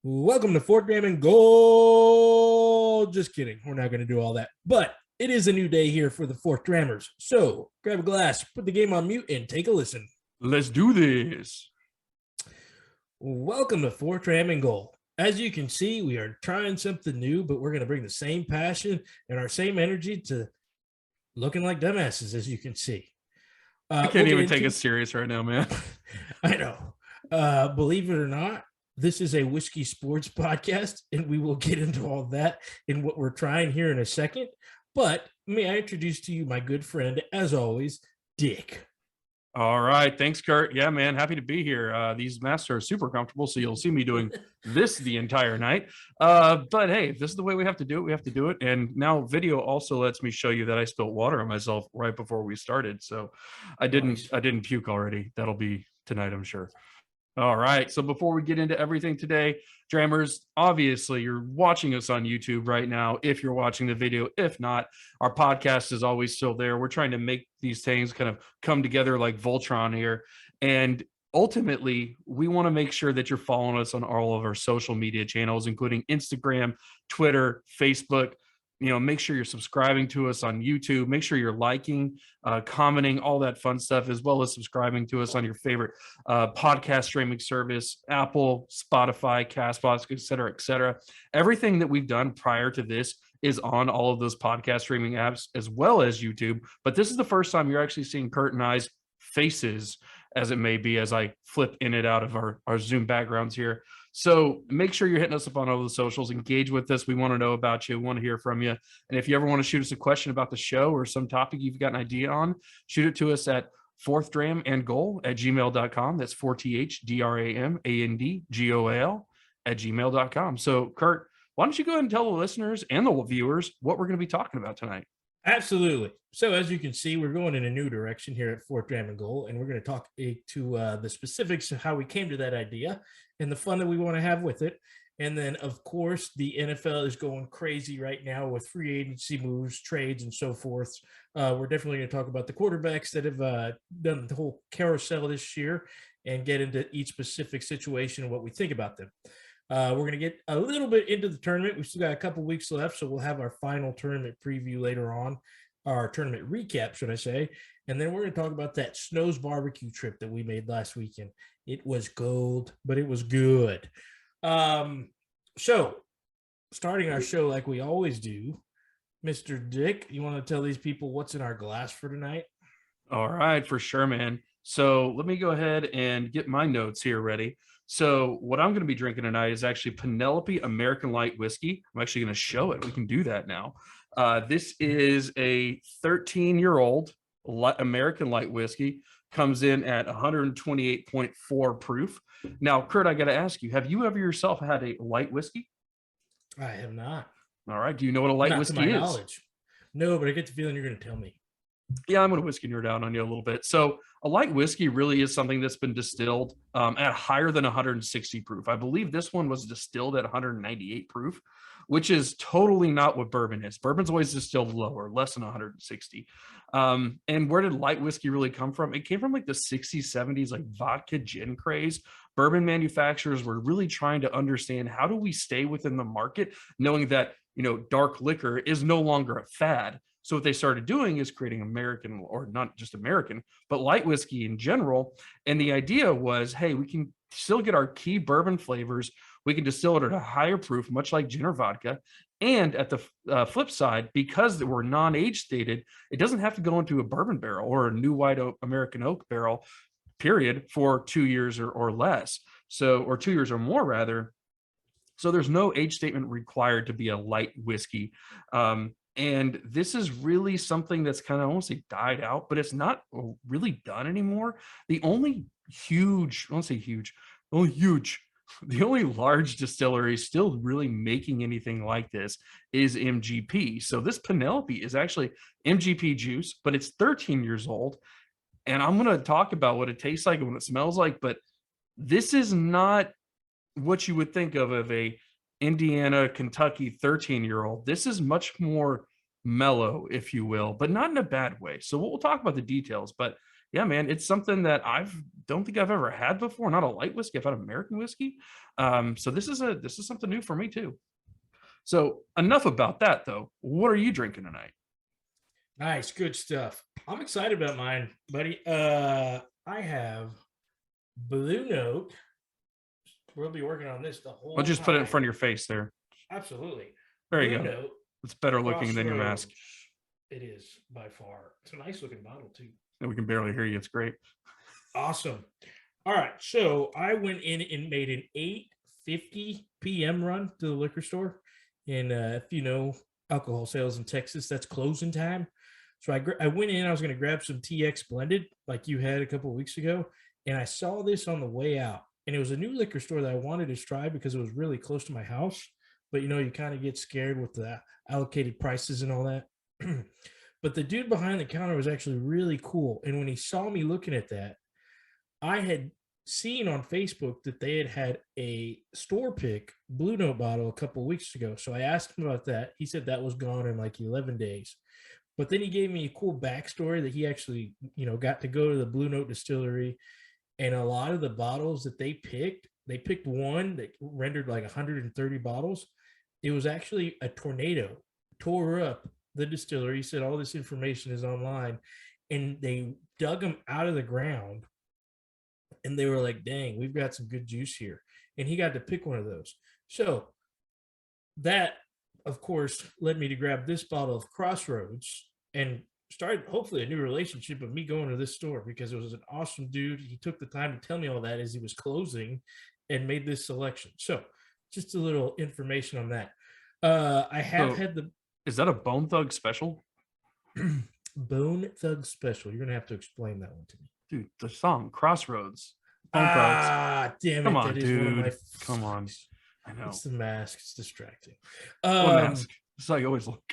Welcome to Fort Graham and Gold. Just kidding. We're not going to do all that. But it is a new day here for the Fort Grammers. So grab a glass, put the game on mute, and take a listen. Let's do this. Welcome to Fort Graham and Gold. As you can see, we are trying something new, but we're going to bring the same passion and our same energy to looking like dumbasses, as you can see. I can't even take it serious right now, man. I know. Believe it or not, this is a whiskey sports podcast, and we will get into all that in what we're trying here in a second. But may I introduce to you my good friend, as always, Dick. All right. Thanks, Kurt. Yeah, man. Happy to be here. These masks are super comfortable, so you'll see me doing this the entire night. But hey, if this is the way we have to do it, we have to do it. And now video also lets me show you that I spilled water on myself right before we started. So I didn't puke already. That'll be tonight, I'm sure. All right. So before we get into everything today, Drammers, obviously you're watching us on YouTube right now. If you're watching the video, if not, our podcast is always still there. We're trying to make these things kind of come together like Voltron here. And ultimately, we want to make sure that you're following us on all of our social media channels, including Instagram, Twitter, Facebook. Make sure you're subscribing to us on YouTube. Make sure you're liking, commenting, all that fun stuff, as well as subscribing to us on your favorite podcast streaming service, Apple, Spotify, CastBox, et cetera, et cetera. Everything that we've done prior to this is on all of those podcast streaming apps, as well as YouTube. But this is the first time you're actually seeing Kurt and I's faces, as it may be, as I flip in and out of our Zoom backgrounds here. So make sure you're hitting us up on all the socials, engage with us. We want to know about you. We want to hear from you. And if you ever want to shoot us a question about the show or some topic you've got an idea on, shoot it to us at fourthdramandgoal@gmail.com. That's 4thdramandgol@gmail.com. So Kurt, why don't you go ahead and tell the listeners and the viewers what we're going to be talking about tonight? Absolutely. So as you can see, we're going in a new direction here at Fort Graham and Goal, and we're going to talk to the specifics of how we came to that idea and the fun that we want to have with it. And then, of course, the NFL is going crazy right now with free agency moves, trades, and so forth. We're definitely going to talk about the quarterbacks that have done the whole carousel this year and get into each specific situation and what we think about them. We're going to get a little bit into the tournament. We've still got a couple weeks left, so we'll have our final tournament preview later on, our tournament recap, should I say. And then we're going to talk about that Snow's barbecue trip that we made last weekend. It was gold, but it was good. So starting our show like we always do, Mr. Dick, you want to tell these people what's in our glass for tonight? All right, for sure, man. So let me go ahead and get my notes here ready. So what I'm going to be drinking tonight is actually Penelope American Light Whiskey. I'm actually going to show it. We can do that now. This is a 13-year-old American Light Whiskey. Comes in at 128.4 proof. Now, Kurt, I got to ask you, have you ever yourself had a light whiskey? I have not. All right. Do you know what a light whiskey is? Knowledge. No, but I get the feeling you're going to tell me. Yeah, I'm going to whiskey nerd down on you a little bit. So a light whiskey really is something that's been distilled at higher than 160 proof. I believe this one was distilled at 198 proof, which is totally not what bourbon is. Bourbon's always distilled lower, less than 160. And where did light whiskey really come from? It came from like the 60s, 70s, like vodka gin craze. Bourbon manufacturers were really trying to understand, how do we stay within the market, knowing that, dark liquor is no longer a fad. So what they started doing is creating American, or not just American, but light whiskey in general. And the idea was, hey, we can still get our key bourbon flavors. We can distill it at a higher proof, much like gin or vodka. And at the flip side, because we're non-age stated, it doesn't have to go into a bourbon barrel or a new white oak, American oak barrel, period, for 2 years or less. So, or 2 years or more, rather. So there's no age statement required to be a light whiskey. And this is really something that's kind of, I won't say died out, but it's not really done anymore. The only large distillery still really making anything like this is MGP. So this Penelope is actually MGP juice, but it's 13 years old. And I'm going to talk about what it tastes like and what it smells like, but this is not what you would think of a Indiana, Kentucky 13-year-old. This is much more mellow, if you will, but not in a bad way. So we'll talk about the details, but Yeah, man, it's something that don't think I've ever had before. Not a light whiskey. I've had American whiskey. So this is something new for me too. So enough about that though. What are you drinking tonight? Nice, good stuff. I'm excited about mine, buddy. I have Blue Note. We'll be working on this the I'll whole just put it in time. front of your face there. Absolutely. There you Blue go. Note, It's better looking than your Crossroads. mask. It is by far. It's a nice looking bottle too. And we can barely hear you. It's great. Awesome. All right. So I went in and made an 8:50 p.m. run to the liquor store. And if you know alcohol sales in Texas, that's closing time. So I went in, I was going to grab some TX blended like you had a couple of weeks ago. And I saw this on the way out. And it was a new liquor store that I wanted to try because it was really close to my house. But you kind of get scared with the allocated prices and all that. But the dude behind the counter was actually really cool. And when he saw me looking at that, I had seen on Facebook that they had a store pick Blue Note bottle a couple of weeks ago. So I asked him about that. He said that was gone in like 11 days. But then he gave me a cool backstory that he actually, got to go to the Blue Note distillery, and a lot of the bottles that they picked one that rendered like 130 bottles. It was actually a tornado tore up the distillery. He said all this information is online, and they dug them out of the ground, and they were like, dang, we've got some good juice here. And he got to pick one of those. So that, of course, led me to grab this bottle of Crossroads and started hopefully a new relationship of me going to this store, because it was an awesome dude. He took the time to tell me all that as he was closing and made this selection. So just a little information on that. I have had the Is that a Bone Thug special? Bone Thug special. You're going to have to explain that one to me. Dude, the song Crossroads. Bone Thugs. Damn it. Come on, that is dude. one of my Come on. I know. It's the mask. It's distracting. What mask? That's how you always look.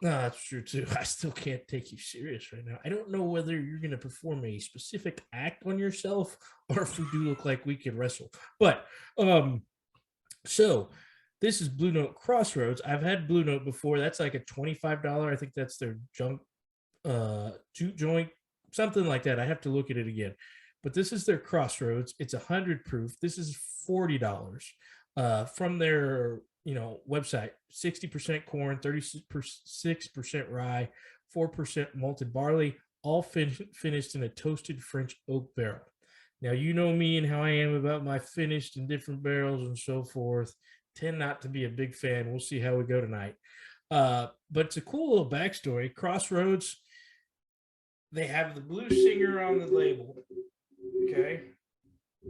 No, that's true too. I still can't take you serious right now. I don't know whether you're going to perform a specific act on yourself or if we do look like we can wrestle. But so this is Blue Note Crossroads. I've had Blue Note before. That's like a $25. I think that's their jute joint, something like that. I have to look at it again. But this is their Crossroads. It's 100 proof. This is $40 from their website. 60% corn, 36% rye, 4% malted barley, all finished in a toasted French oak barrel. Now, you know me and how I am about my finished in different barrels and so forth. Tend not to be a big fan. We'll see how we go tonight. But it's a cool little backstory. Crossroads, they have the blues singer on the label. Okay.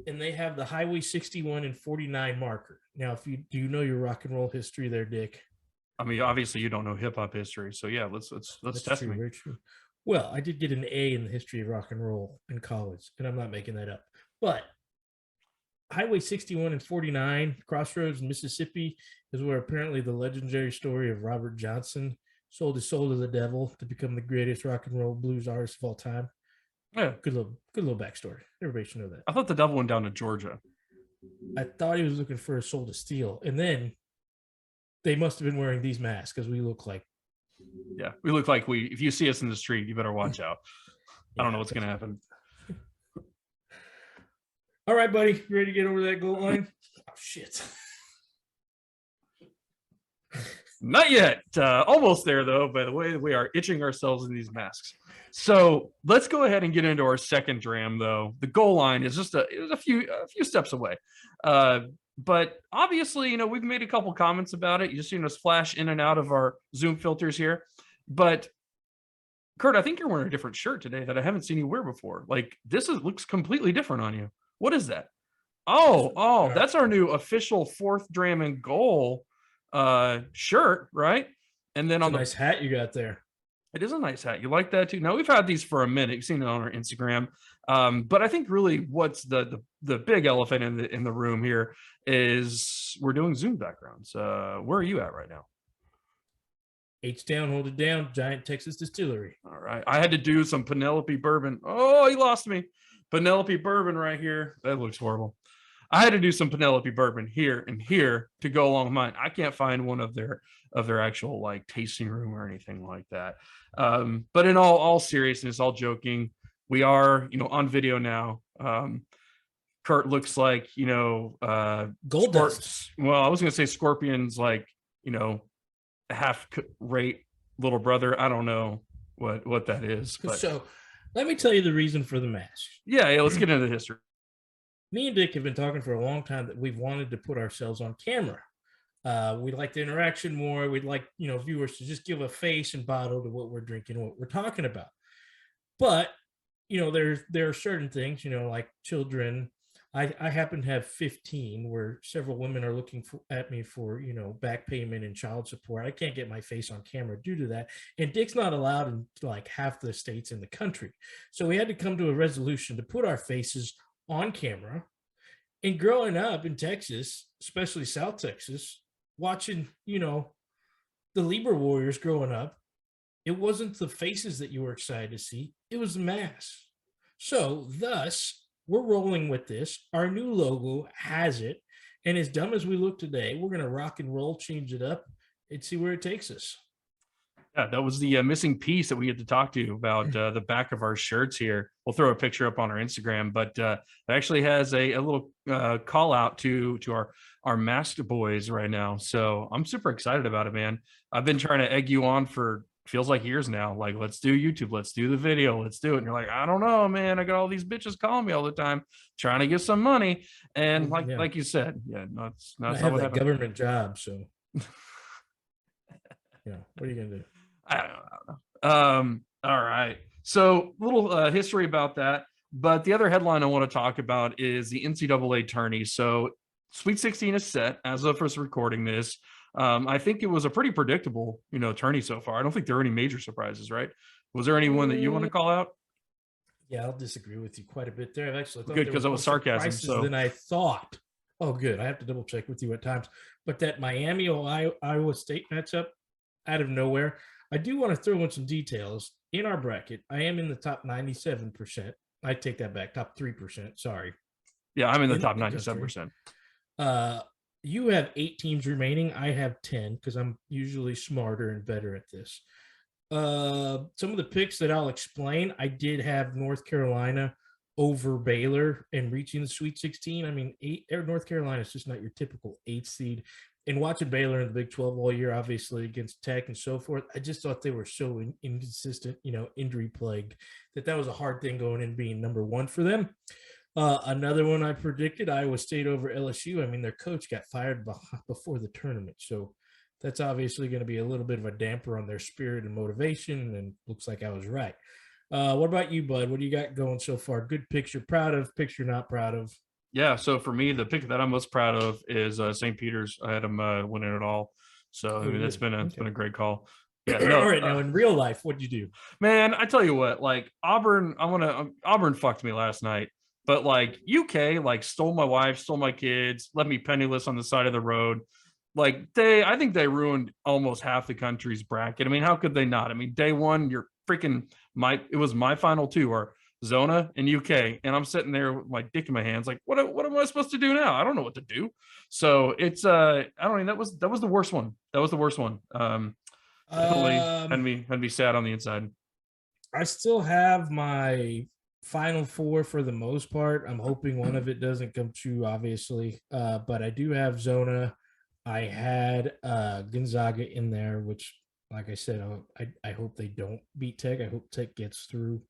And they have the Highway 61 and 49 marker. Now, if you do know your rock and roll history there, Dick. I mean, obviously you don't know hip hop history. So yeah, let's test true, me. very true. Well, I did get an A in the history of rock and roll in college, and I'm not making that up. But Highway 61 and 49, Crossroads, Mississippi, is where apparently the legendary story of Robert Johnson sold his soul to the devil to become the greatest rock and roll blues artist of all time. Yeah, good little backstory. Everybody should know that. I thought the devil went down to Georgia. I thought he was looking for a soul to steal, and then they must have been wearing these masks because we look like. Yeah, we look like if you see us in the street, you better watch out. I don't know what's going to happen. All right, buddy. You ready to get over that goal line? Oh, shit. Not yet. Almost there, though, by the way. We are itching ourselves in these masks. So let's go ahead and get into our second dram, though. The goal line is just a few steps away. But obviously, we've made a couple comments about it. You just seen us flash in and out of our Zoom filters here. But Kurt, I think you're wearing a different shirt today that I haven't seen you wear before. Like looks completely different on you. What is that? Oh, that's our new official fourth dram and goal shirt, right? And then on the nice hat you got there. It is a nice hat. You like that too? Now we've had these for a minute. You've seen it on our Instagram. But I think really what's the big elephant in the room here is we're doing Zoom backgrounds. Where are you at right now? H down, hold it down. Giant Texas Distillery. All right. I had to do some Penelope bourbon. Oh, he lost me. Penelope bourbon right here. That looks horrible. I had to do some Penelope bourbon here and here to go along with mine. I can't find one of their actual like tasting room or anything like that. But in all seriousness, all joking, we are, on video now. Kurt looks like, Gold dust. well, I was going to say Scorpion's like, half rate little brother. I don't know what that is, but So let me tell you the reason for the mask. yeah, let's get into the history. Me and Dick have been talking for a long time that we've wanted to put ourselves on camera. We'd like the interaction more. We'd like, viewers to just give a face and bottle to what we're drinking, what we're talking about. But, there are certain things, like children. I happen to have 15 where several women are looking at me for, back payment and child support. I can't get my face on camera due to that. And Dick's not allowed in like half the states in the country. So we had to come to a resolution to put our faces on camera. And growing up in Texas, especially South Texas, watching, the Libra Warriors growing up, it wasn't the faces that you were excited to see. It was the masks. So thus, we're rolling with this. Our new logo has it. And as dumb as we look today, we're going to rock and roll, change it up, and see where it takes us. Yeah, that was the missing piece that we had to talk to you about, the back of our shirts here. We'll throw a picture up on our Instagram, but it actually has a little call out to our masked boys right now. So I'm super excited about it, man. I've been trying to egg you on for feels like years now. Like, let's do YouTube, let's do the video, let's do it. And you're like, I don't know, man. I got all these bitches calling me all the time, trying to get some money. And like you said, no, it's not. I have that government job, so what are you gonna do? I don't know. All right. So little history about that. But the other headline I want to talk about is the NCAA tourney. So Sweet 16 is set as of us recording this. I think it was a pretty predictable, tourney so far. I don't think there were any major surprises, right? Was there anyone that you want to call out? Yeah, I'll disagree with you quite a bit there. I've actually thought good because it was sarcasm. So than I thought. Oh, good. I have to double check with you at times. But that Miami Iowa State matchup out of nowhere. I do want to throw in some details in our bracket. I am in the top 97%. I take that back. Top 3%. Sorry. Yeah, I'm in the top 97%. You have 8 teams remaining. I have 10 because I'm usually smarter and better at this. Some of the picks that I'll explain, I did have North Carolina over Baylor and reaching the Sweet 16. I mean, North Carolina is just not your typical 8th seed. And watching Baylor in the Big 12 all year, obviously against Tech and so forth, I just thought they were so inconsistent, injury plagued, that was a hard thing going in being number 1 for them. Another one I predicted, Iowa State over LSU. I mean, their coach got fired before the tournament. So that's obviously going to be a little bit of a damper on their spirit and motivation. And looks like I was right. What about you, bud? What do you got going so far? Good picture, proud of, picture not proud of? Yeah, so for me, the pick that I'm most proud of is St. Peter's. I had them winning it all. So I mean, it's been a great call. Yeah. No, all right. Now, in real life, what'd you do? Man, I tell you what, like Auburn, Auburn fucked me last night. But like UK, like stole my wife, stole my kids, left me penniless on the side of the road. Like I think they ruined almost half the country's bracket. I mean, how could they not? I mean, day one, you're freaking it was my final 2 are Zona and UK, and I'm sitting there with my dick in my hands, like, what am I supposed to do now? I don't know what to do. So it's I don't mean that was the worst one. That was the worst one. Definitely had me sad on the inside. I still have my Final 4 for the most part. I'm hoping one of it doesn't come true, obviously. But I do have Zona. I had Gonzaga in there, which, like I said, I hope they don't beat Tech. I hope Tech gets through.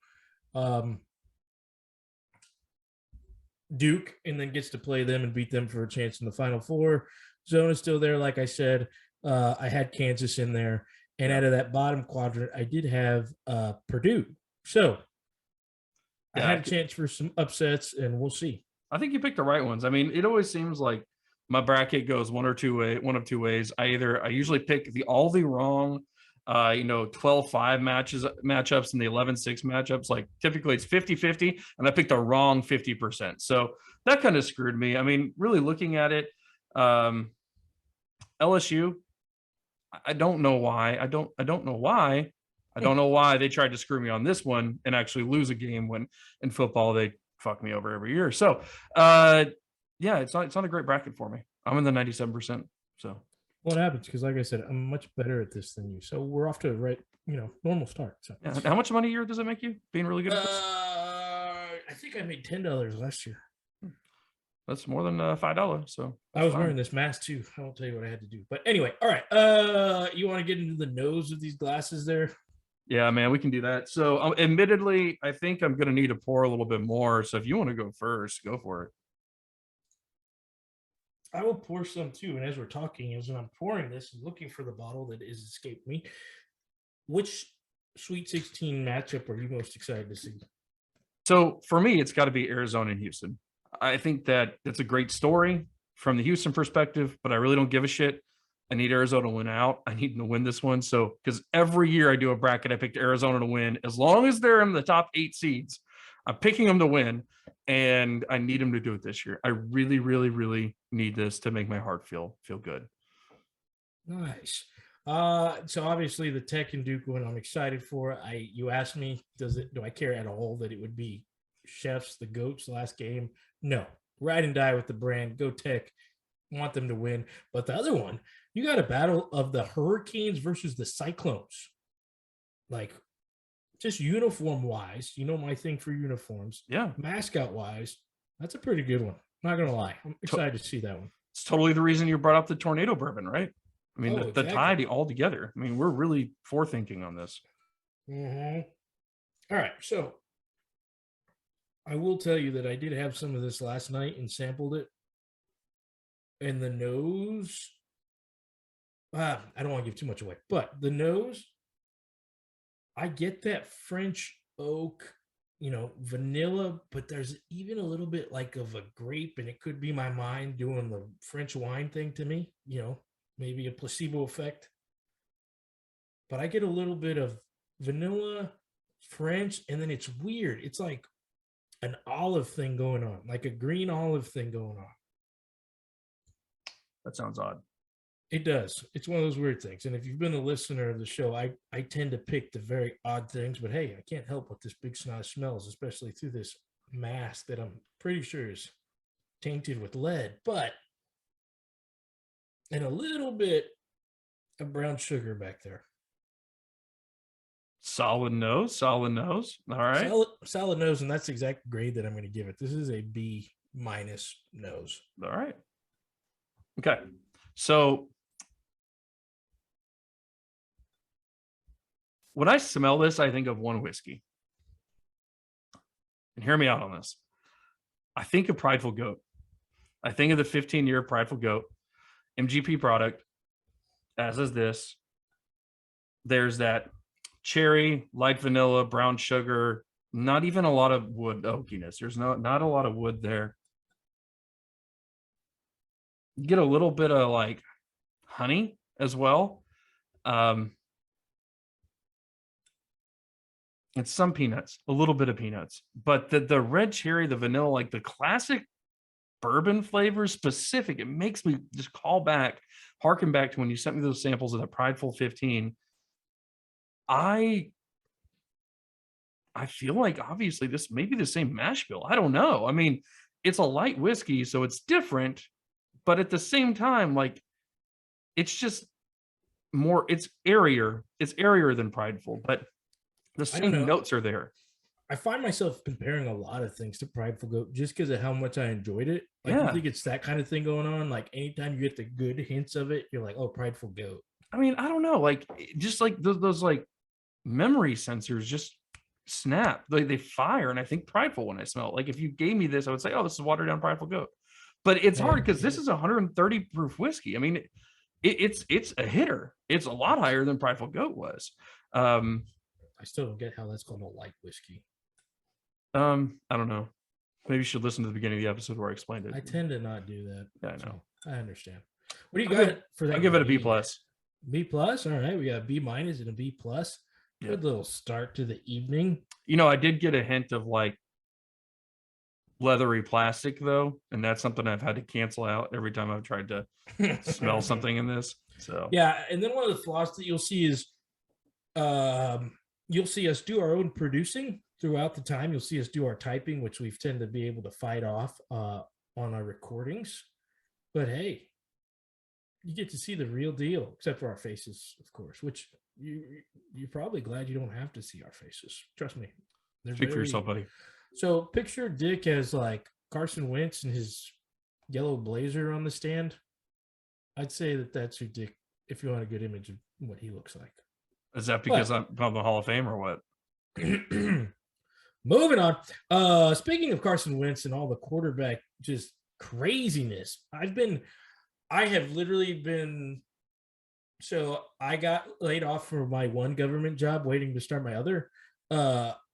Duke and then gets to play them and beat them for a chance in the Final 4. Zona's still there, like I said. I had Kansas in there. And out of that bottom quadrant, I did have Purdue. So I had a chance for some upsets, and we'll see. I think you picked the right ones. I mean, it always seems like my bracket goes one of two ways. I usually pick all the wrong 12-5 matchups and the 11-6 matchups. Like typically it's 50-50, and I picked the wrong 50%. So that kind of screwed me. I mean, really looking at it, LSU, I don't know why. I don't know why. I don't know why they tried to screw me on this one and actually lose a game when in football they fuck me over every year. So it's not a great bracket for me. I'm in the 97%. So what happens? Because like I said, I'm much better at this than you. So we're off to a normal start. So yeah. How much money a year does it make you being really good at this? I think I made $10 last year. That's more than $5. So I was fine. wearing this mask too. I won't tell you what I had to do. But anyway, all right. You want to get into the nose of these glasses there? Yeah, man, we can do that. So, admittedly, I think I'm going to need to pour a little bit more. So, if you want to go first, go for it. I will pour some too. And as we're talking, as I'm pouring this and looking for the bottle that is escaped me, which Sweet 16 matchup are you most excited to see? So, for me, it's got to be Arizona and Houston. I think that it's a great story from the Houston perspective, but I really don't give a shit. I need Arizona to win out. I need them to win this one. So, because every year I do a bracket, I picked Arizona to win. As long as they're in the top 8 seeds, I'm picking them to win, and I need them to do it this year. I really, really, really need this to make my heart feel good. Nice. So obviously the Tech and Duke one I'm excited for. You asked me, do I care at all that it would be Chefs, the GOATs last game? No. Ride and die with the brand. Go Tech. Want them to win. But the other one, you got a battle of the Hurricanes versus the Cyclones. Like, just uniform wise, you know my thing for uniforms. Yeah. Mascot wise, that's a pretty good one. Not gonna lie. I'm excited to see that one. It's totally the reason you brought up the tornado bourbon, right? I mean, the exactly. tide all together. I mean, we're really forethinking on this. Mm-hmm. All right. So I will tell you that I did have some of this last night and sampled it. And the nose, I don't want to give too much away, but the nose, I get that French oak, vanilla, but there's even a little bit like of a grape, and it could be my mind doing the French wine thing to me, maybe a placebo effect. But I get a little bit of vanilla, French, and then it's weird. It's like an olive thing going on, like a green olive thing going on. That sounds odd. It does. It's one of those weird things. And if you've been a listener of the show, I tend to pick the very odd things, but hey, I can't help what this big snot smells, especially through this mask that I'm pretty sure is tainted with lead, and a little bit of brown sugar back there. Solid nose. All right. Solid nose, and that's the exact grade that I'm going to give it. This is a B- nose. All right. Okay. So when I smell this, I think of one whiskey. And hear me out on this. I think of Prideful Goat. I think of the 15-year Prideful Goat MGP product, as is this. There's that cherry, light vanilla, brown sugar, not even a lot of wood oakiness. There's not a lot of wood there. You get a little bit of like honey as well. It's some peanuts, a little bit of peanuts, but the red cherry, the vanilla, like the classic bourbon flavor specific, it makes me just harken back to when you sent me those samples of the Prideful 15. I feel like obviously this may be the same mash bill. I don't know. I mean, it's a light whiskey, so it's different, but at the same time, like it's just more, it's airier than Prideful, but the same notes are there. I find myself comparing a lot of things to Prideful Goat just because of how much I enjoyed it. Like, you think it's that kind of thing going on? Like, anytime you get the good hints of it, you're like, oh, Prideful Goat. I mean, I don't know. Like, just like those like memory sensors just snap. They fire. And I think Prideful when I smell it. Like, if you gave me this, I would say, oh, this is watered down Prideful Goat. But it's hard because this is 130 proof whiskey. I mean, it's a hitter. It's a lot higher than Prideful Goat was. I still don't get how that's called a light whiskey. I don't know. Maybe you should listen to the beginning of the episode where I explained it. I tend to not do that. Yeah, I know. So I understand. What do you got for that? I'll give it a B+. B+. All right, we got a B- and a B+. Good little start to the evening. I did get a hint of like leathery plastic though, and that's something I've had to cancel out every time I've tried to smell something in this. So yeah, and then one of the flaws that you'll see is you'll see us do our own producing throughout the time. You'll see us do our typing, which we've tend to be able to fight off on our recordings. But hey, you get to see the real deal, except for our faces, of course, which you're probably glad you don't have to see our faces. Trust me. Speak for yourself, buddy. So picture Dick as like Carson Wentz and his yellow blazer on the stand. I'd say that that's who Dick, if you want a good image of what he looks like. Is that because I'm on the Hall of Fame or what? Moving on. Speaking of Carson Wentz and all the quarterback just craziness, I have literally been. So I got laid off for my one government job, waiting to start my other.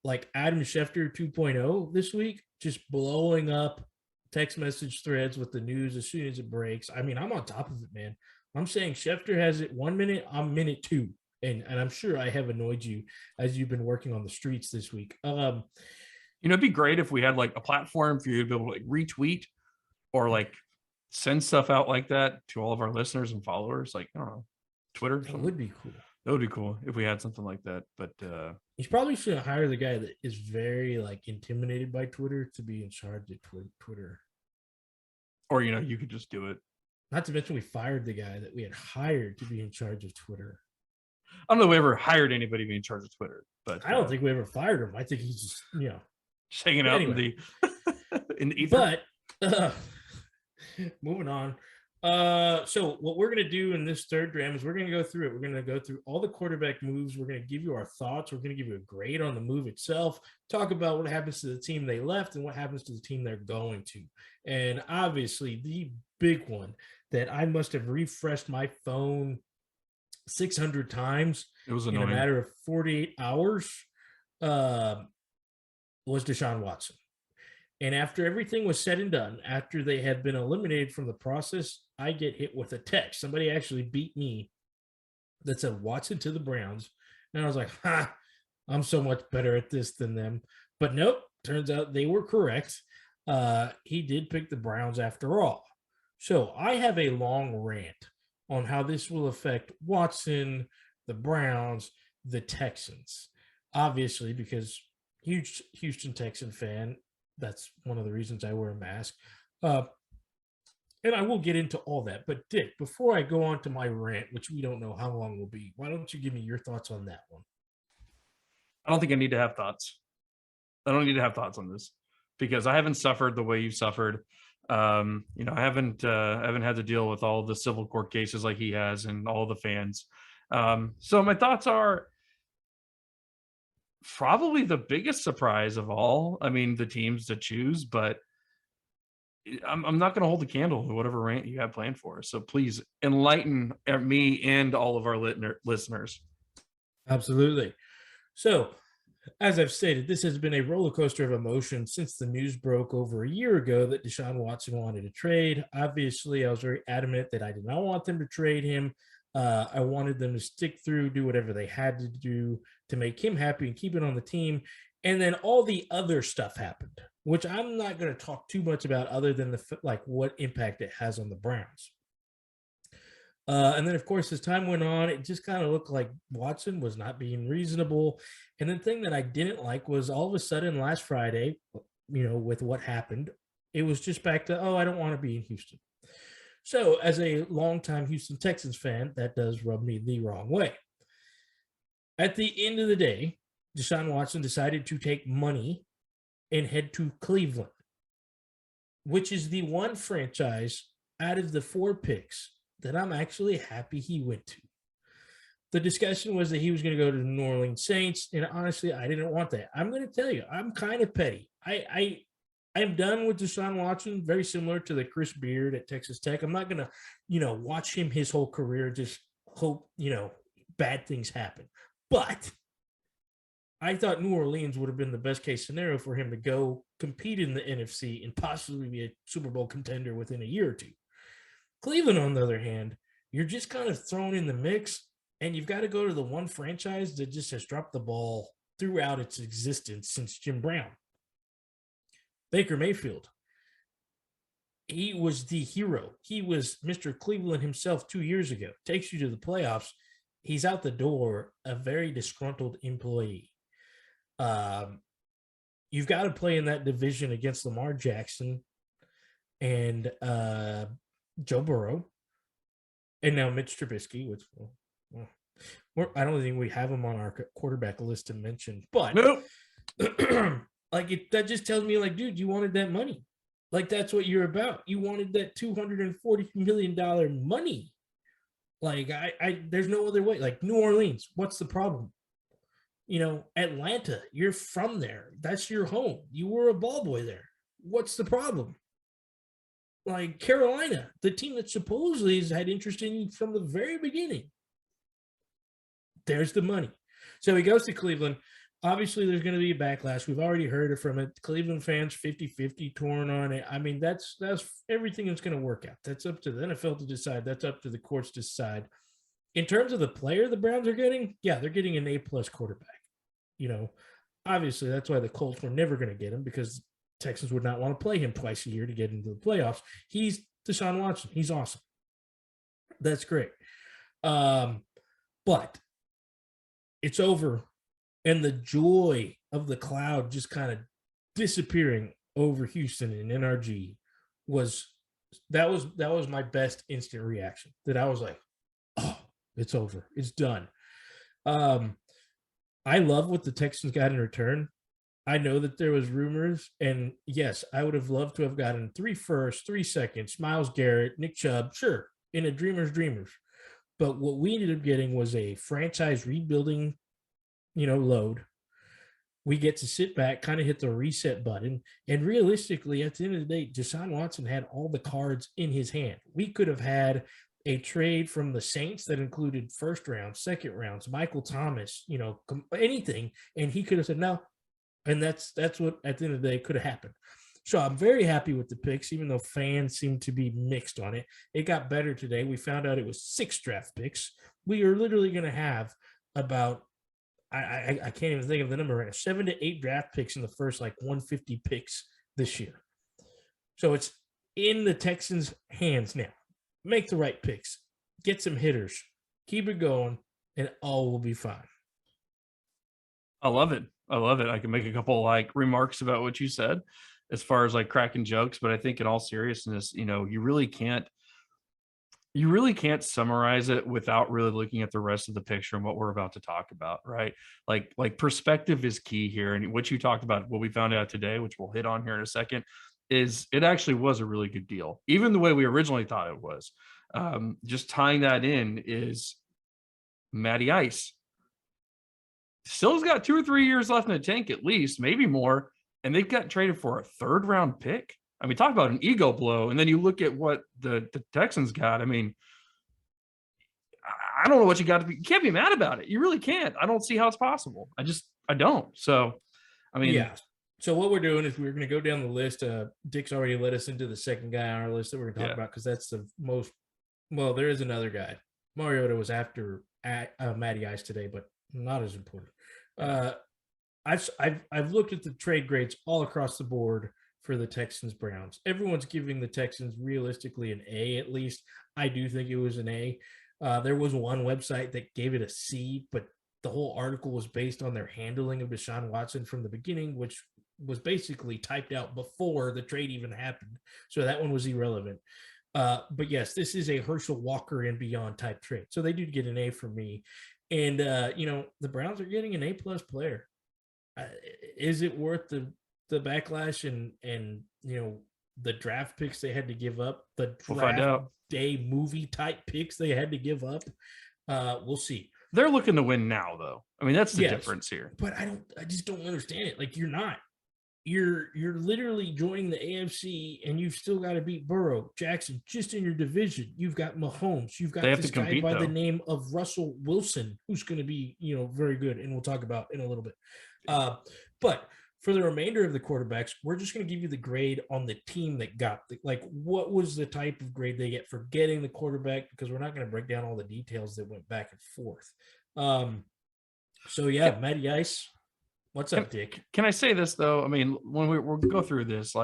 Like Adam Schefter 2.0 this week, just blowing up text message threads with the news as soon as it breaks. I mean, I'm on top of it, man. I'm saying Schefter has it 1 minute, I'm minute 2. And I'm sure I have annoyed you as you've been working on the streets this week. It'd be great if we had like a platform for you to be able to like retweet or like send stuff out like that to all of our listeners and followers. Like, I don't know, Twitter. That would be cool. That would be cool if we had something like that. But you probably should hire the guy that is very like intimidated by Twitter to be in charge of Twitter. Or you could just do it. Not to mention we fired the guy that we had hired to be in charge of Twitter. I don't know if we ever hired anybody to be in charge of Twitter, but I don't think we ever fired him. I think he's just just hanging out anyway. in the ether. But moving on. So what we're going to do in this third dram is we're going to go through it. We're going to go through all the quarterback moves. We're going to give you our thoughts. We're going to give you a grade on the move itself, talk about what happens to the team they left and what happens to the team they're going to. And obviously the big one that I must have refreshed my phone 600 times it was in a matter of 48 hours was Deshaun Watson. And after everything was said and done, after they had been eliminated from the process, I get hit with a text. Somebody actually beat me that said Watson to the Browns. And I was like, I'm so much better at this than them. But nope, turns out they were correct. He did pick the Browns after all. So I have a long rant on how this will affect Watson, the Browns, the Texans. Obviously, because huge Houston Texan fan, that's one of the reasons I wear a mask. And I will get into all that. But Dick, before I go on to my rant, which we don't know how long will be, why don't you give me your thoughts on that one? I don't think I need to have thoughts. I don't need to have thoughts on this because I haven't suffered the way you suffered. I haven't had to deal with all the civil court cases like he has and all the fans. So my thoughts are probably the biggest surprise of all. I mean, the teams to choose, but I'm not going to hold the candle to whatever rant you have planned for us. So please enlighten me and all of our listeners. Absolutely. So, as I've stated, this has been a roller coaster of emotion since the news broke over a year ago that Deshaun Watson wanted to trade. Obviously, I was very adamant that I did not want them to trade him. I wanted them to stick through, do whatever they had to do to make him happy and keep it on the team. And then all the other stuff happened, which I'm not going to talk too much about other than what impact it has on the Browns. And then, of course, as time went on, it just kind of looked like Watson was not being reasonable. And the thing that I didn't like was all of a sudden last Friday, with what happened, it was just back to, I don't want to be in Houston. So as a longtime Houston Texans fan, that does rub me the wrong way. At the end of the day, Deshaun Watson decided to take money and head to Cleveland, which is the one franchise out of the 4 picks that I'm actually happy he went to. The discussion was that he was going to go to the New Orleans Saints, and honestly, I didn't want that. I'm going to tell you, I'm kind of petty. I'm done with Deshaun Watson, very similar to the Chris Beard at Texas Tech. I'm not going to, watch him his whole career, just hope, bad things happen. But I thought New Orleans would have been the best case scenario for him to go compete in the NFC and possibly be a Super Bowl contender within a year or two. Cleveland, on the other hand, you're just kind of thrown in the mix, and you've got to go to the one franchise that just has dropped the ball throughout its existence since Jim Brown. Baker Mayfield. He was the hero. He was Mr. Cleveland himself 2 years ago. Takes you to the playoffs. He's out the door, a very disgruntled employee. You've got to play in that division against Lamar Jackson and Joe Burrow, and now Mitch Trubisky, which I don't think we have him on our quarterback list to mention. But nope. Like that just tells me, like, dude, you wanted that money. Like that's what you're about. You wanted that $240 million money. Like there's no other way. Like New Orleans, what's the problem? Atlanta, you're from there. That's your home. You were a ball boy there. What's the problem? Like Carolina, the team that supposedly has had interest in you from the very beginning. There's the money. So he goes to Cleveland. Obviously, there's going to be a backlash. We've already heard it from it. Cleveland fans 50-50 torn on it. I mean, that's everything that's going to work out. That's up to the NFL to decide. That's up to the courts to decide. In terms of the player the Browns are getting, yeah, they're getting an A-plus quarterback. Obviously, that's why the Colts were never going to get him, because Texans would not want to play him twice a year to get into the playoffs. He's Deshaun Watson. He's awesome. That's great. But it's over. And the joy of the cloud just kind of disappearing over Houston and NRG was my best instant reaction. That I was like, oh, it's over. It's done. I love what the Texans got in return. I know that there was rumors, and yes, I would have loved to have gotten 3 firsts, 3 seconds, Myles Garrett, Nick Chubb, sure, in a dreamers. But what we ended up getting was a franchise rebuilding load. We get to sit back, kind of hit the reset button. And realistically, at the end of the day, Deshaun Watson had all the cards in his hand. We could have had a trade from the Saints that included first round, second rounds, Michael Thomas, anything. And he could have said no. And that's what at the end of the day could have happened. So I'm very happy with the picks, even though fans seem to be mixed on it. It got better today. We found out it was 6 draft picks. We are literally going to have about, I can't even think of the number right now, 7 to 8 draft picks in the first 150 picks this year. So it's in the Texans' hands now. Make the right picks, get some hitters, keep it going, and all will be fine. I love it. I can make a couple remarks about what you said as far as cracking jokes, but I think in all seriousness, you really can't summarize it without really looking at the rest of the picture and what we're about to talk about, right? Like perspective is key here. And what you talked about, what we found out today, which we'll hit on here in a second, is it actually was a really good deal, even the way we originally thought it was. Just tying that in is Matty Ice. Still's got 2 or 3 years left in the tank, at least, maybe more. And they've got traded for a 3rd round pick. I mean, talk about an ego blow. And then you look at what the Texans got. I mean, I don't know what you got to be. You can't be mad about it. You really can't. I don't see how it's possible. I don't. So, I mean, yeah. So what we're doing is we're going to go down the list. Dick's already led us into the second guy on our list that we're going to talk about, because that's the most. Well, there is another guy. Mariota was after Matty Ice today, but not as important. I've looked at the trade grades all across the board for the Texans Browns. Everyone's giving the Texans realistically an A at least. I do think it was an A. There was one website that gave it a C, but the whole article was based on their handling of Deshaun Watson from the beginning, which was basically typed out before the trade even happened. So that one was irrelevant. But yes, this is a Herschel Walker and beyond type trade. So they did get an A from me. And, the Browns are getting an A-plus player. Is it worth the backlash and the draft picks they had to give up, the draft day movie type picks they had to give up? We'll see. They're looking to win now, though. I mean, that's the difference here. But I just don't understand it. Like, you're not. You're literally joining the AFC, and you've still got to beat Burrow, Jackson, just in your division. You've got Mahomes. You've got this guy by the name of Russell Wilson, who's going to be, very good, and we'll talk about in a little bit. But for the remainder of the quarterbacks, we're just going to give you the grade on the team that got what was the type of grade they get for getting the quarterback, because we're not going to break down all the details that went back and forth. Matty Ice. What's up, Dick? Can I say this, though? I mean, when we'll go through this,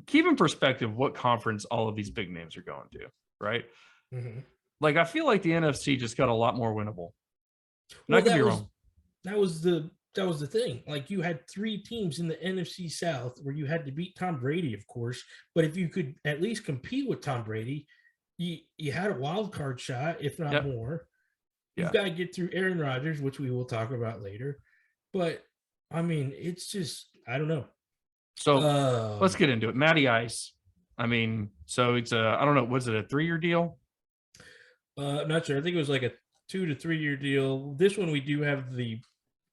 keep in perspective what conference all of these big names are going to, right? Mm-hmm. I feel like the NFC just got a lot more winnable. I could be wrong. That was the thing. You had 3 teams in the NFC South where you had to beat Tom Brady, of course. But if you could at least compete with Tom Brady, you had a wild card shot, if not more. You've got to get through Aaron Rodgers, which we will talk about later. But I mean, it's just I don't know. So let's Um, get into it. Matty Ice. I mean, so it's I don't know, was it a 3-year deal? not sure. I think it was like a 2 to 3 year deal. This one we do have the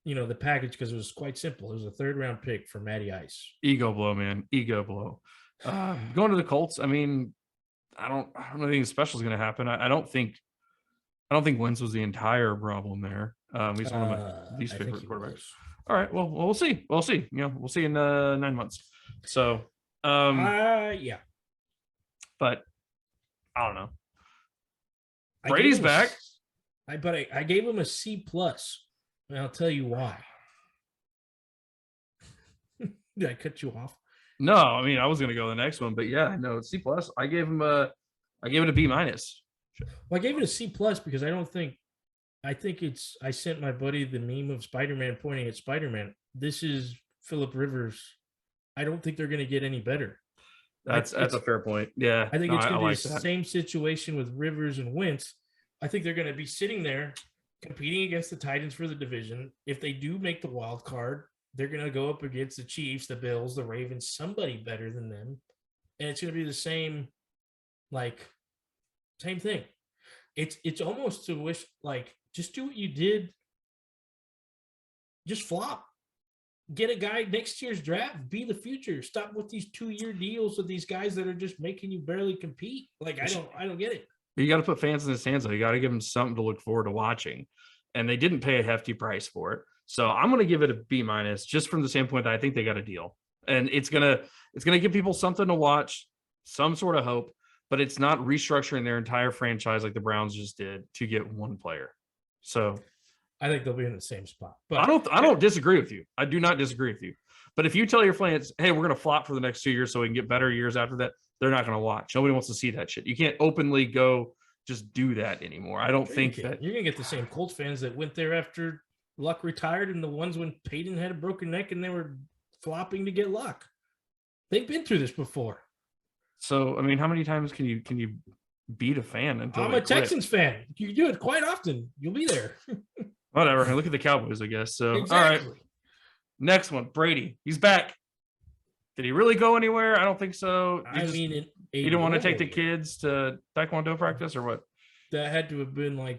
the package because it was quite simple. It was a third round pick for Matty Ice. Ego blow, man. Ego blow. Going to the Colts. I mean, I don't think special is going to happen. I don't think Wentz was the entire problem there. He's one of my least I think favorite he quarterbacks. was. All right. Well, we'll see. We'll see. We'll see in 9 months. So, Yeah. but I don't know. I gave Brady's him back. I gave him a C plus, and I'll tell you why. Did I cut you off? No, I mean I was going to go to the next one, but yeah, no, C plus. I gave it a B minus. Well, I gave it a C plus because I think I sent my buddy the meme of Spider-Man pointing at Spider-Man. This is Philip Rivers. I don't think they're going to get any better. That's a fair point. Yeah, I think no, it's going to be like the that. same situation with Rivers and Wentz. I think they're going to be sitting there competing against the Titans for the division. If they do make the wild card, they're going to go up against the Chiefs, the Bills, the Ravens, somebody better than them. And it's going to be the same thing. It's almost to wish just do what you did. Just flop. Get a guy next year's draft. Be the future. Stop with these 2-year deals with these guys that are just making you barely compete. I don't get it. You got to put fans in his hands, though. You got to give them something to look forward to watching. And they didn't pay a hefty price for it. So I'm going to give it a B minus just from the standpoint that I think they got a deal. And it's gonna give people something to watch, some sort of hope, but it's not restructuring their entire franchise like the Browns just did to get one player. So I think they'll be in the same spot. But I don't disagree with you. I do not disagree with you. But if you tell your fans, hey, we're going to flop for the next 2 years so we can get better years after that, they're not going to watch. Nobody wants to see that shit. You can't openly go just do that anymore. I don't think that you're going to get the same Colts fans that went there after Luck retired and the ones when Peyton had a broken neck and they were flopping to get Luck. They've been through this before. So, I mean, how many times can you beat a fan until I'm a Texans fan. You do it quite often. You'll be there. Whatever. Look at the Cowboys, I guess. So, exactly. All right. Next one, Brady. He's back. Did he really go anywhere? I don't think so. You didn't want to take the kids to Taekwondo practice or what? That had to have been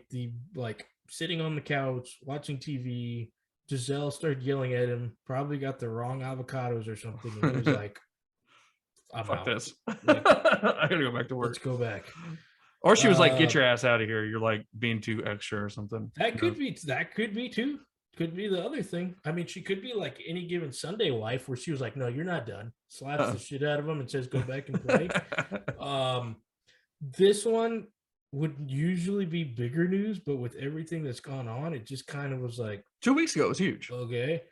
sitting on the couch watching TV. Giselle started yelling at him. Probably got the wrong avocados or something. And he was like, "I'm Fuck out. this. I gotta go back to work. Let's go back." Or she was like, "Get your ass out of here. You're like being too extra or something." That could be too. Could be the other thing. I mean, she could be like Any Given Sunday wife, where she was like, "No, you're not done." Slaps the shit out of him and says, "Go back and play." This one would usually be bigger news, but with everything that's gone on, it just kind of was like 2 weeks ago. It was huge. Okay.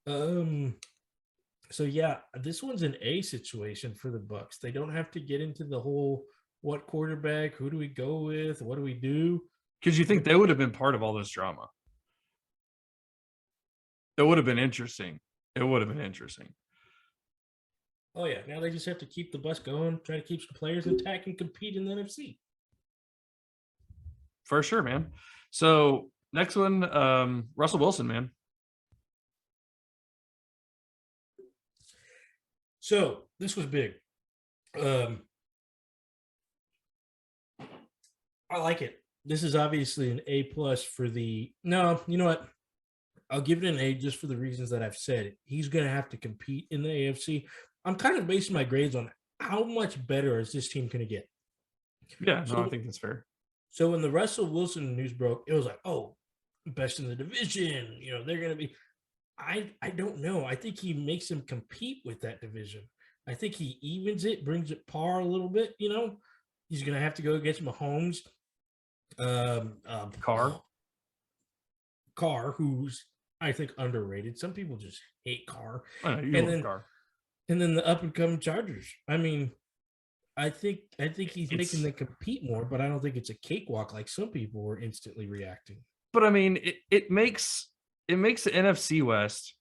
So yeah, this one's an A situation for the Bucks. They don't have to get into the whole what quarterback, who do we go with, what do we do? Because you think they would have been part of all this drama. It would have been interesting. Oh yeah, now they just have to keep the bus going, try to keep some players intact and compete in the NFC. For sure, man. So next one, Russell Wilson, man. So this was big. I like it. This is obviously an A plus for no, you know what? I'll give it an A just for the reasons that I've said. He's going to have to compete in the AFC. I'm kind of basing my grades on how much better is this team going to get. Yeah, no, I think that's fair. So when the Russell Wilson news broke, it was like, oh, best in the division. They're going to be. I don't know. I think he makes him compete with that division. I think he evens it, brings it par a little bit. He's going to have to go against Mahomes. Carr, who's I think underrated. Some people just hate Carr. Carr. And then the up and coming Chargers. I mean, I think he's making them compete more, but I don't think it's a cakewalk like some people were instantly reacting. But I mean, it makes the NFC West,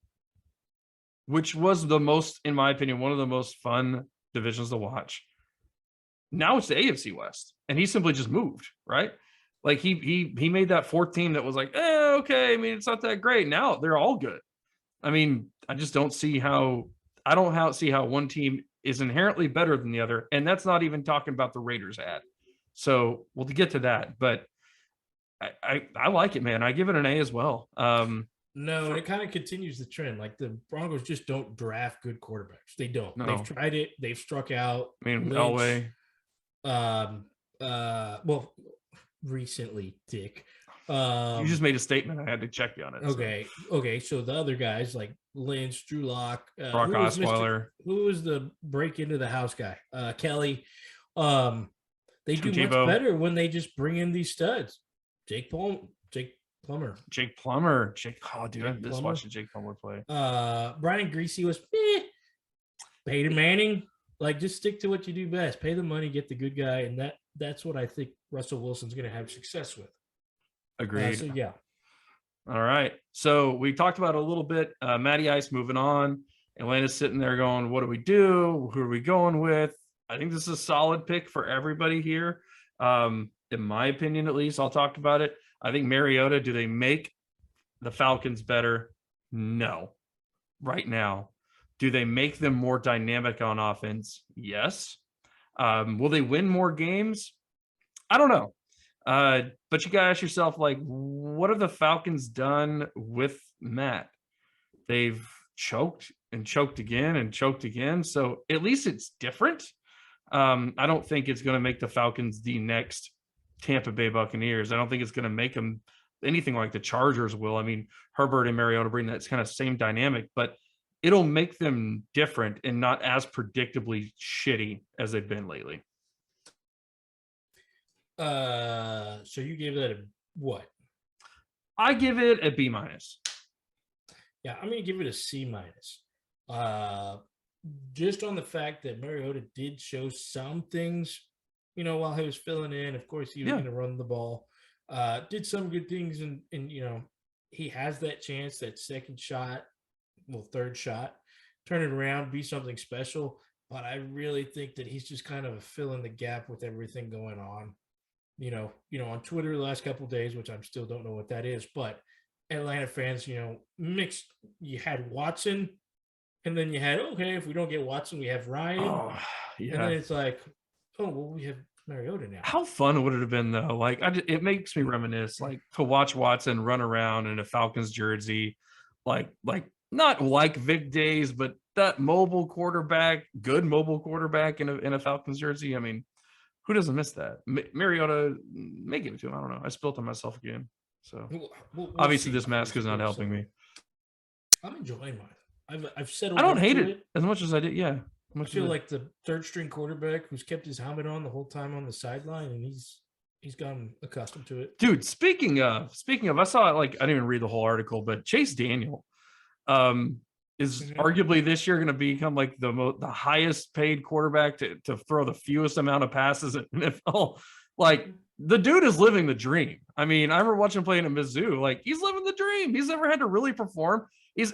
which was in my opinion, one of the most fun divisions to watch. Now it's the AFC West, and he simply just moved, right? Like he made that fourth team that was like, okay. I mean, it's not that great. Now they're all good. I mean, I just don't see how see how one team is inherently better than the other, and that's not even talking about the Raiders ad. So we'll get to that, but I like it, man. I give it an A as well. No, and it kind of continues the trend. Like the Broncos just don't draft good quarterbacks. They don't. No. They've tried it. They've struck out. I mean, Lynch, Elway. Well, recently, Dick. You just made a statement. I had to check you on it. Okay. So. Okay. So the other guys like Lynch, Drew Lock, Brock Osweiler. Who was the break into the house guy? Kelly. They do much better when they just bring in these studs. Jake Plummer. Oh, dude, I just watched Jake Plummer play. Brian Greasy was Peyton Manning. Like, just stick to what you do best. Pay the money, get the good guy, and that's what I think Russell Wilson's going to have success with. Agreed. So yeah. All right. So we talked about it a little bit. Matty Ice moving on. Atlanta's sitting there going, what do we do? Who are we going with? I think this is a solid pick for everybody here. In my opinion, at least, I'll talk about it. I think Mariota, do they make the Falcons better? No. Right now. Do they make them more dynamic on offense? Yes. Will they win more games? I don't know. But you got to ask yourself, like, what have the Falcons done with Matt? They've choked and choked again and choked again. So at least it's different. I don't think it's going to make the Falcons the next Tampa Bay Buccaneers. I don't think it's going to make them anything like the Chargers will. I mean, Herbert and Mariota bring that kind of same dynamic, but it'll make them different and not as predictably shitty as they've been lately. So you gave that a what? I give it a B minus. Yeah, I'm going to give it a C minus. Just on the fact that Mariota did show some things, while he was filling in. Of course, he was going to run the ball. Did some good things, and he has that chance, that second shot, third shot, turn it around, be something special. But I really think that he's just kind of filling the gap with everything going on. On Twitter the last couple of days, which I still don't know what that is, but Atlanta fans, mixed. You had Watson, and then you had, okay, if we don't get Watson, we have Ryan. Oh, yeah. And then it's like, oh, well, we have Mariota now. How fun would it have been, though? Like, it makes me reminisce, like, to watch Watson run around in a Falcons jersey, like not like Vic days, but that mobile quarterback, good mobile quarterback in a Falcons jersey. I mean, who doesn't miss that? Mariota, may give it to him. I don't know. I spilled on myself again. So we'll obviously this mask is not helping me. I'm enjoying mine. I've settled. I don't hate it as much as I did. Yeah. I feel like the third string quarterback who's kept his helmet on the whole time on the sideline, and he's gotten accustomed to it. Dude, speaking of, I saw it, like, I didn't even read the whole article, but Chase Daniel is arguably this year going to become like the highest paid quarterback to throw the fewest amount of passes in NFL. Like, the dude is living the dream. I mean, I remember watching him playing at Mizzou. Like, he's living the dream. He's never had to really perform. He's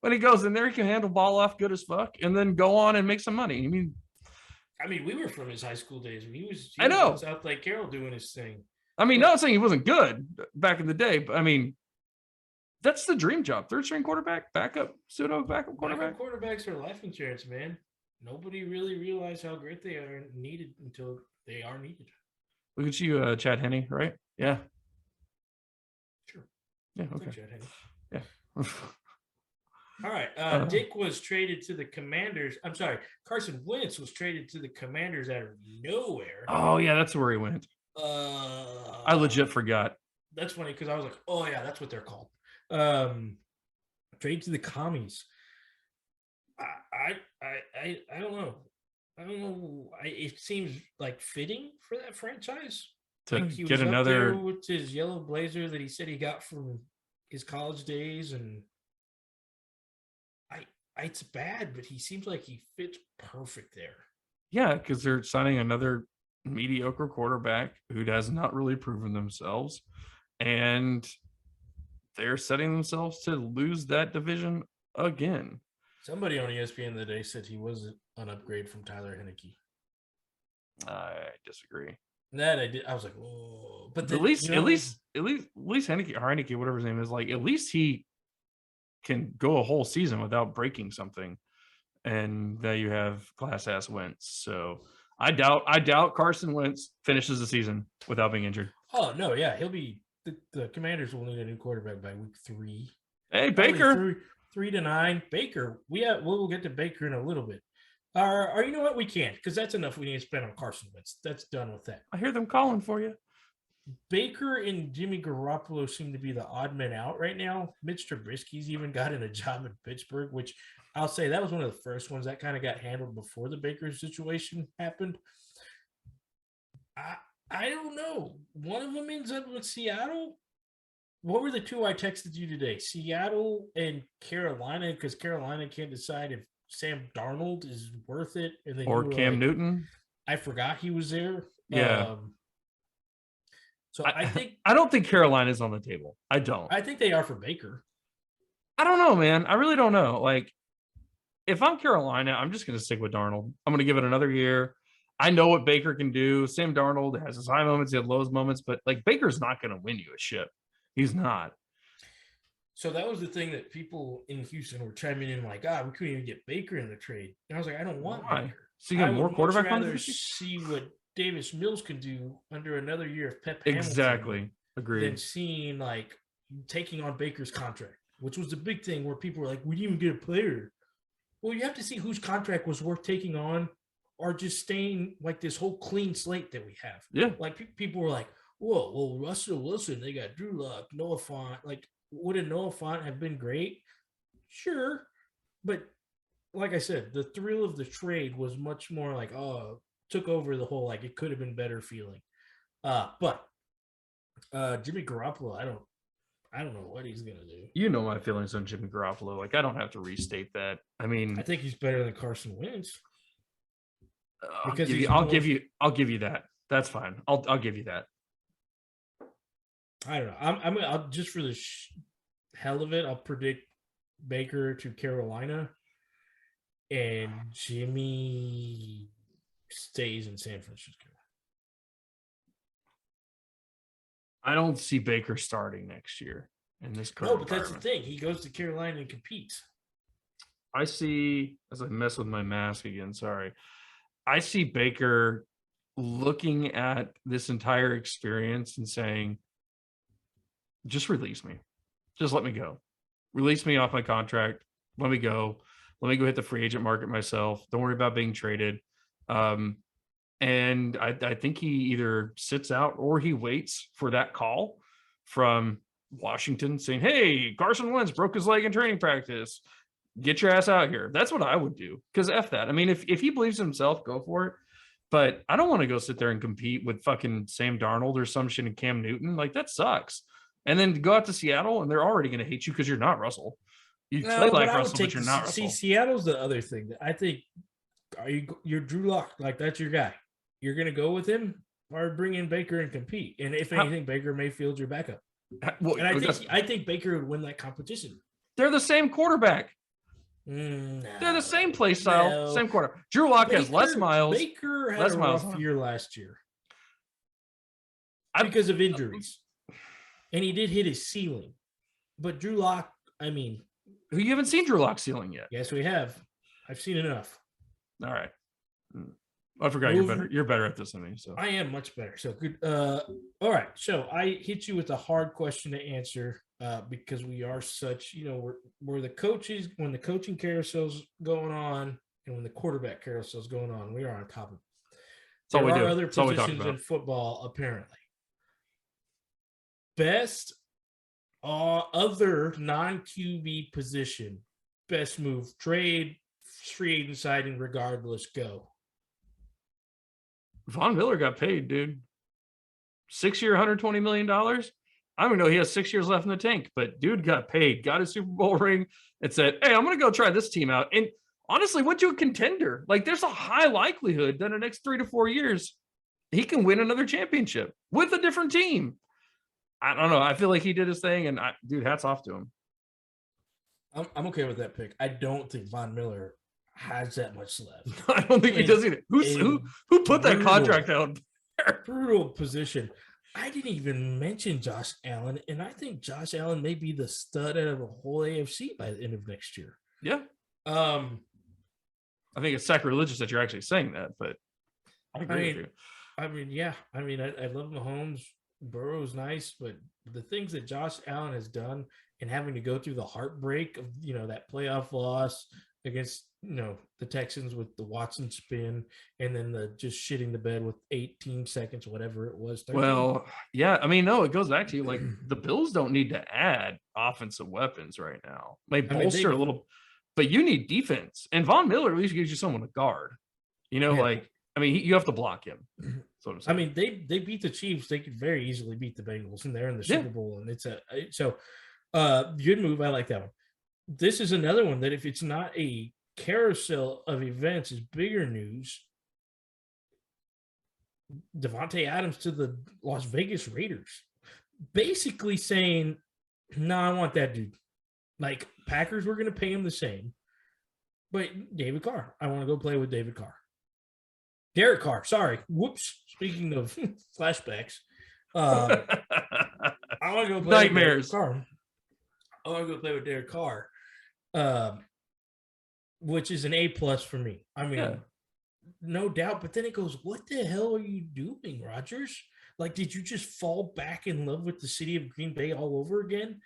when he goes in there, he can handle ball off good as fuck and then go on and make some money. I mean, we were from his high school days when he was in South Lake Carroll doing his thing. I mean, not saying he wasn't good back in the day, but I mean, that's the dream job. Third string quarterback, pseudo backup quarterback. Backup quarterbacks are life insurance, man. Nobody really realized how great they are needed until they are needed. Look at you, Chad Henne, right? Yeah. Sure. Yeah. Okay. Chad Henne. Yeah. All right. Dick was traded to the Commanders. I'm sorry. Carson Wentz was traded to the Commanders out of nowhere. Oh, yeah. That's where he went. I legit forgot. That's funny because I was like, oh, yeah, that's what they're called. Trade to the Commies. I don't know. It seems like fitting for that franchise to get another with his yellow blazer that he said he got from his college days, and it's bad, but he seems like he fits perfect there. Yeah, because they're signing another mediocre quarterback who has not really proven themselves, and they're setting themselves to lose that division again. Somebody on ESPN today said he was an upgrade from Tyler Heineke. I disagree. That I did. I was like, oh, but at least Heineke, whatever his name is, like, at least he can go a whole season without breaking something, and that you have glass ass Wentz. So I doubt Carson Wentz finishes the season without being injured. Oh no, yeah, he'll be. The Commanders will need a new quarterback by week 3. Hey, Probably Baker. 3 to 9. Baker, we'll get to Baker in a little bit. Or you know what? We can't, because that's enough we need to spend on Carson Wentz. That's done with that. I hear them calling for you. Baker and Jimmy Garoppolo seem to be the odd men out right now. Mitch Trubisky's even gotten a job in Pittsburgh, which I'll say that was one of the first ones that kind of got handled before the Baker situation happened. I don't know. One of them ends up with Seattle. What were the two I texted you today? Seattle and Carolina, because Carolina can't decide if Sam Darnold is worth it. And then or Cam Newton. I forgot he was there. Yeah. So I think I don't think Carolina's on the table. I don't. I think they are for Baker. I don't know, man. I really don't know. Like, if I'm Carolina, I'm just going to stick with Darnold. I'm going to give it another year. I know what Baker can do. Sam Darnold has his high moments, he had low moments, but like Baker's not going to win you a ship. He's not. So that was the thing that people in Houston were chiming in like, we couldn't even get Baker in the trade. And I was like, I don't want Baker. So you got more quarterback on the see what Davis Mills can do under another year of Pep Exactly. Hamilton Agreed. than seeing like taking on Baker's contract, which was the big thing where people were like, we didn't even get a player. Well, you have to see whose contract was worth taking on or just staying like this whole clean slate that we have. Yeah. Like people were like, whoa, well, Russell Wilson, they got Drew Luck, Noah Fant. Like, would a Noah Fant have been great? Sure. But like I said, the thrill of the trade was much more like, took over the whole, like, it could have been better feeling. But Jimmy Garoppolo, I don't know what he's going to do. You know my feelings on Jimmy Garoppolo. Like, I don't have to restate that. I mean, I think he's better than Carson Wentz. Because I'll give you that. That's fine. I'll give you that. I don't know. I'll just for the hell of it, I'll predict Baker to Carolina, and Jimmy stays in San Francisco. I don't see Baker starting next year in this current. No, but that's the thing. He goes to Carolina and competes. I see, as I mess with my mask again, sorry. I see Baker looking at this entire experience and saying, just release me. Just let me go. Release me off my contract. Let me go. Let me go hit the free agent market myself. Don't worry about being traded. And I think he either sits out or he waits for that call from Washington saying, hey, Carson Wentz broke his leg in training practice. Get your ass out here. That's what I would do. Because F that. I mean, if he believes himself, go for it. But I don't want to go sit there and compete with fucking Sam Darnold or some shit and Cam Newton. Like, that sucks. And then go out to Seattle and they're already going to hate you because you're not Russell. You play like Russell, but you're not Russell. See, Seattle's the other thing. I think you're Drew Lock. Like, that's your guy. You're going to go with him or bring in Baker and compete. And if anything, Baker Mayfield's your backup. Well, and I think Baker would win that competition. They're the same quarterback. No, they're the same play style, same quarter. Drew Lock has less miles. Baker had a rough year last year because of injuries, and he did hit his ceiling. But Drew Lock, I mean, you haven't seen Drew Lock's ceiling yet. Yes, we have. I've seen enough. All right. I forgot you're better. You're better at this than me. So I am much better. So good. All right. So I hit you with a hard question to answer because we are such, we're the coaches when the coaching carousel's going on and when the quarterback carousel's going on, we are on top of it. There are other positions in football, apparently. Best other non-QB position, best move, trade, free agent signing, regardless, go. Von Miller got paid, dude. 6-year, $120 million. I don't know. He has 6 years left in the tank, but dude got paid, got a Super Bowl ring, and said, hey, I'm going to go try this team out. And honestly, went to a contender. Like, there's a high likelihood that in the next 3 to 4 years, he can win another championship with a different team. I don't know. I feel like he did his thing, and dude, hats off to him. I'm okay with that pick. I don't think Von Miller has that much left. I don't think he does either. Who put that contract out there? Brutal position. I didn't even mention Josh Allen, and I think Josh Allen may be the stud out of the whole AFC by the end of next year. Yeah. Um, I think it's sacrilegious that you're actually saying that, but I agree with you. yeah. I love Mahomes. Burrow's nice, but the things that Josh Allen has done and having to go through the heartbreak of, that playoff loss against, the Texans with the Watson spin and then the just shitting the bed with 18 seconds, whatever it was. 13. Well, yeah. I mean, no, it goes back to like the Bills don't need to add offensive weapons right now. They bolster a little, but you need defense. And Von Miller at least gives you someone to guard. You have to block him. That's what I'm saying. They beat the Chiefs. They could very easily beat the Bengals, and they're in the Super Bowl. And it's good move. I like that one. This is another one that if it's not a carousel of events, is bigger news. Devontae Adams to the Las Vegas Raiders, basically saying, "No, I want that dude." Like Packers were going to pay him the same, but David Carr, I want to go play with David Carr. Derek Carr, sorry. Whoops. Speaking of flashbacks, I want to go play nightmares. With Derek Carr. I want to go play with Derek Carr, which is an A+ for me. I mean, no doubt. But then it goes, what the hell are you doing, Rodgers? Like, did you just fall back in love with the city of Green Bay all over again?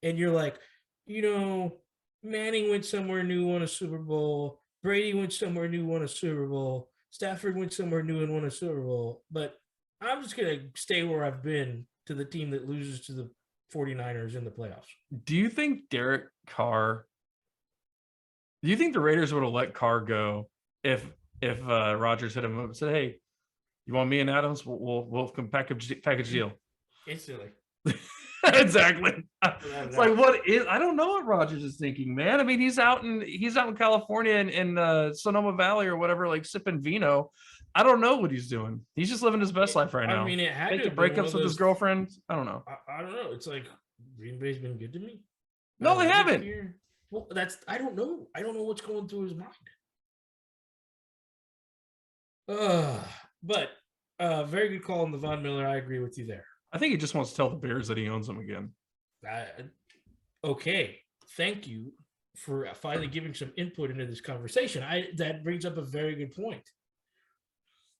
And you're like, Manning went somewhere new, won a Super Bowl. Brady went somewhere new, won a Super Bowl. Stafford went somewhere new and won a Super Bowl. But I'm just going to stay where I've been, to the team that loses to the 49ers in the playoffs. Do you think the Raiders would have let Carr go if Rodgers hit him up and said, "Hey, you want me and Adams? We'll package deal." Instantly. Exactly. It's like, I don't know what Rodgers is thinking, man. I mean, he's out in California in Sonoma Valley or whatever, like sipping vino. I don't know what he's doing. He's just living his best life right now. I mean, it had to breakups with his girlfriend. I don't know. I don't know. It's like Green Bay's been good to me. No, they haven't. Well, I don't know. I don't know what's going through his mind. But very good call on the Von Miller. I agree with you there. I think he just wants to tell the Bears that he owns them again. Okay. Thank you for finally giving some input into this conversation. That brings up a very good point.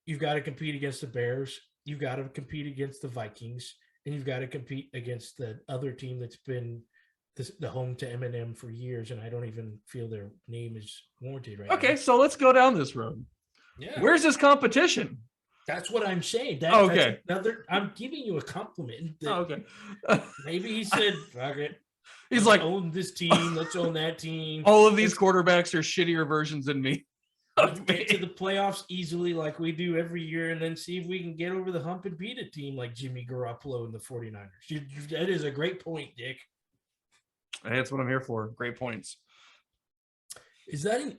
You've got to compete against the Bears. You've got to compete against the Vikings. And you've got to compete against the other team that's been the home to Eminem for years. And I don't even feel their name is warranted right now. Okay, so let's go down this road. Yeah. Where's this competition? That's what I'm saying. Okay. I'm giving you a compliment. Okay. Maybe he said, fuck it. He's like, own this team. Let's own that team. All of these quarterbacks are shittier versions than me. Let's get to the playoffs easily like we do every year and then see if we can get over the hump and beat a team like Jimmy Garoppolo and the 49ers. That is a great point, Dick. That's what I'm here for. Great points. Is that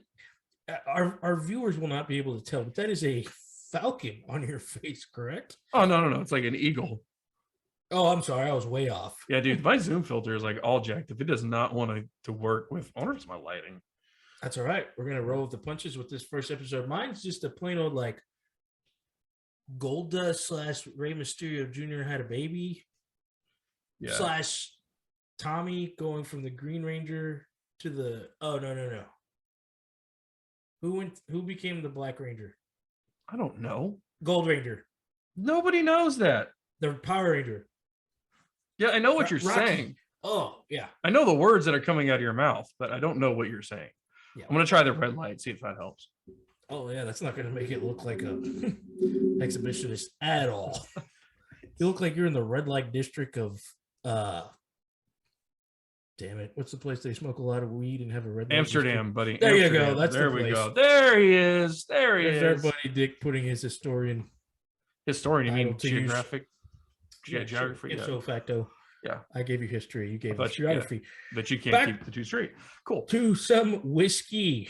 our viewers will not be able to tell, but that is a falcon on your face, correct? Oh, no. It's like an eagle. Oh, I'm sorry. I was way off. Yeah, dude. My Zoom filter is like all jacked. If it does not want to work with, I wonder if it's my lighting. That's all right. We're going to roll with the punches with this first episode. Mine's just a plain old like Goldust / Rey Mysterio Jr. had a baby. Yeah. / Tommy going from the Green Ranger to the no. Who became the Black Ranger? I don't know. Gold Ranger. Nobody knows that. The Power Ranger. Yeah, I know what you're saying. Oh, yeah. I know the words that are coming out of your mouth, but I don't know what you're saying. Yeah. I'm going to try the red light, see if that helps. Oh, yeah, that's not going to make it look like a exhibitionist at all. You look like you're in the red light district of, damn it, what's the place they smoke a lot of weed and have a red light Amsterdam, district? buddy. There Amsterdam. You go. That's there the we place. Go. There he is. There's our buddy Dick putting his historian. Historian, you mean geographic? Geography. Ipso facto. Yeah. I gave you history. You gave us geography. Yeah, but you can't keep the two straight. Cool. To some whiskey.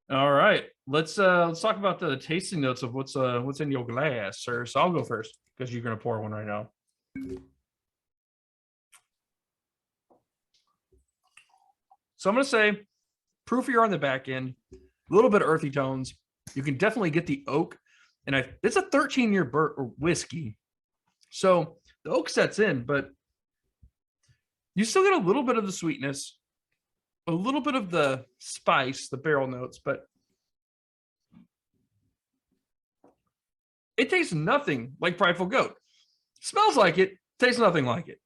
All right. Let's talk about the tasting notes of what's in your glass, sir. So I'll go first because you're gonna pour one right now. So I'm gonna say proofier on the back end, a little bit of earthy tones. You can definitely get the oak, and it's a 13-year whiskey. So the oak sets in, but you still get a little bit of the sweetness, a little bit of the spice, the barrel notes, but it tastes nothing like Prideful Goat. Smells like it, tastes nothing like it.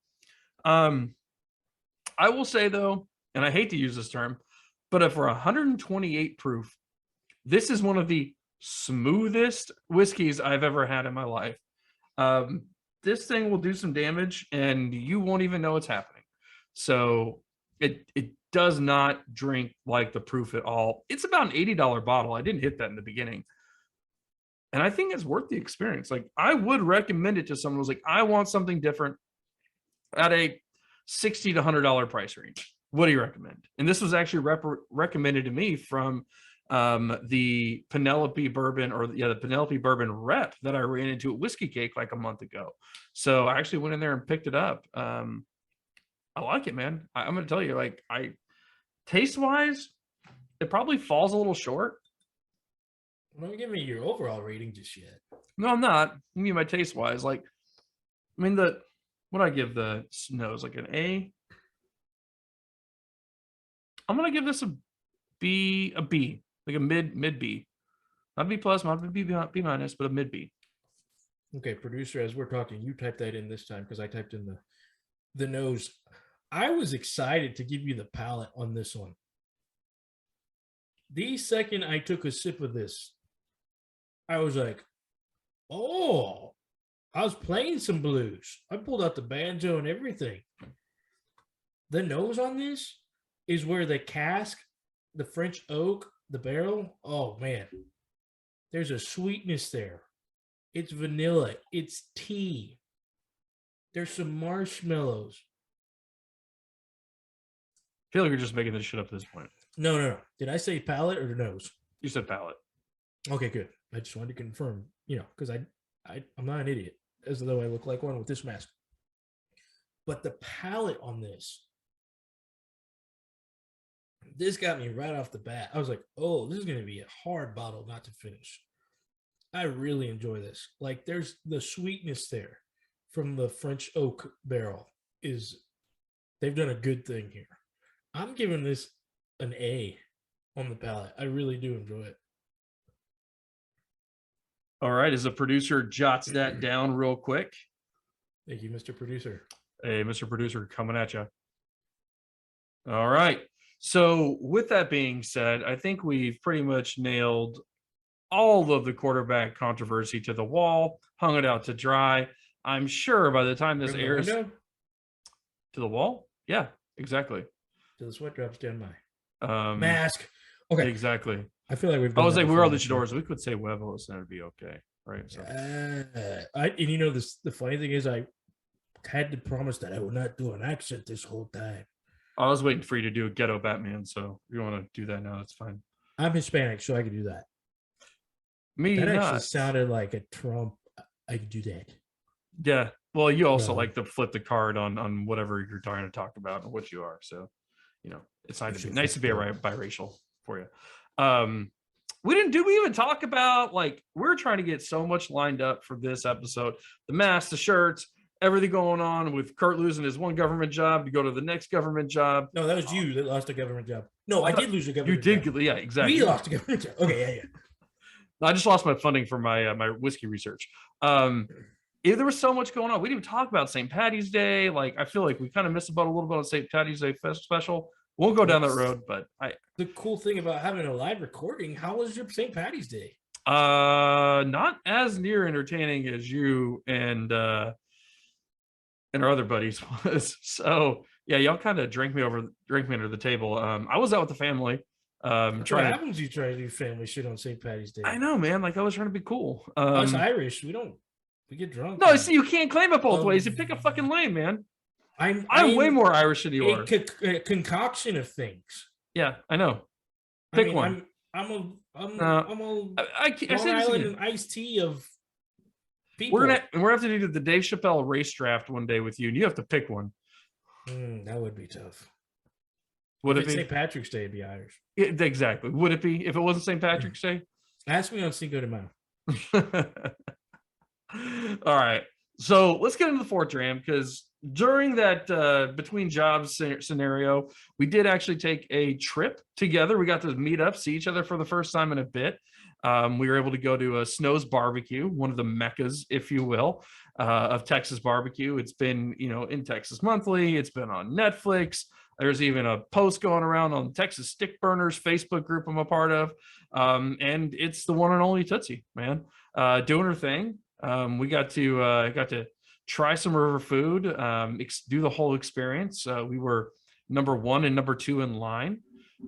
I will say though, and I hate to use this term, but if we're 128 proof, this is one of the smoothest whiskeys I've ever had in my life. This thing will do some damage and you won't even know it's happening. So it does not drink like the proof at all. It's about an $80 bottle. I didn't hit that in the beginning. And I think it's worth the experience. Like, I would recommend it to someone who's like, I want something different at a $60 to $100 price range. What do you recommend? And this was actually recommended to me from the Penelope bourbon, or the Penelope bourbon rep that I ran into at Whiskey Cake like a month ago. So I actually went in there and picked it up. I like it, man. I'm going to tell you, like, taste wise, it probably falls a little short. Don't give me your overall rating just yet. No, I'm not. I mean, my taste wise, like, I mean, what I give the nose, like an A. I'm gonna give this a B, like a mid B, not B plus, not B minus, but a mid B. Okay, producer, as we're talking, you typed that in this time because I typed in the nose. I was excited to give you the palate on this one. The second I took a sip of this, I was like, oh, I was playing some blues. I pulled out the banjo and everything. The nose on this is where the cask, the French oak, the barrel, oh man, there's a sweetness there. It's vanilla. It's tea. There's some marshmallows. I feel like you're just making this shit up at this point. No. Did I say palate or nose? You said palate. Okay, good. I just wanted to confirm, because I'm not an idiot, as though I look like one with this mask. But the palate on this got me right off the bat. I was like, oh, this is going to be a hard bottle not to finish. I really enjoy this. Like, there's the sweetness there from the French oak barrel. They've done a good thing here. I'm giving this an A on the palate. I really do enjoy it. All right, as the producer jots that down real quick. Thank you, Mr. Producer. Hey, Mr. Producer, coming at you. All right. So with that being said, I think we've pretty much nailed all of the quarterback controversy to the wall, hung it out to dry. I'm sure by the time this airs, to the wall. Yeah, exactly. Till the sweat drops down my mask. Okay, exactly. I feel like we've. I was like, we're all luchadors. We could say huevos and it'd be okay, right? So. The funny thing is, I had to promise that I would not do an accent this whole time. I was waiting for you to do a ghetto Batman, so if you want to do that now, that's fine. I'm Hispanic, so I can do that. That actually sounded like a Trump. I can do that. Yeah. Well, you also like to flip the card on whatever you're trying to talk about and what you are. So, it's nice to be biracial for you. We even talk about, like, we're trying to get so much lined up for this episode. The masks, the shirts, everything going on with Kurt losing his one government job to go to the next government job. No, that was you that lost a government job. No, I did lose a government job. You did, yeah, exactly. We lost a government job. Okay, yeah. I just lost my funding for my my whiskey research. There was so much going on. We didn't even talk about St. Patty's Day. Like, I feel like we kind of missed about a little bit on St. Patty's Day special. We'll go down that road, but the cool thing about having a live recording, how was your St. Patty's Day? Not as near entertaining as you and our other buddies was. So yeah, y'all kind of drank me under the table. I was out with the family. What happens? You try to do family shit on St. Patty's Day. I know, man. Like, I was trying to be cool. Us Irish, we get drunk. No, see, you can't claim it both ways. You pick a fucking lane, man. I'm way more Irish than you are. A concoction of things. Yeah, I know. Pick one. I'm a Long Island and iced tea of people. We're gonna have to do the Dave Chappelle race draft one day with you, and you have to pick one. That would be tough. Would it be St. Patrick's Day? It'd be Irish. Exactly. Would it be if it wasn't St. Patrick's Day? Ask me on Cinco de Mayo. All right. So let's get into the Fort Dram, because during that between jobs scenario, we did actually take a trip together. We got to meet up, see each other for the first time in a bit. We were able to go to a Snow's Barbecue, one of the meccas, if you will, of Texas barbecue. It's been, in Texas Monthly. It's been on Netflix. There's even a post going around on Texas Stick Burners Facebook group I'm a part of. And it's the one and only Tootsie, man, doing her thing. We got to try some of her food, do the whole experience. We were number 1 and number 2 in line.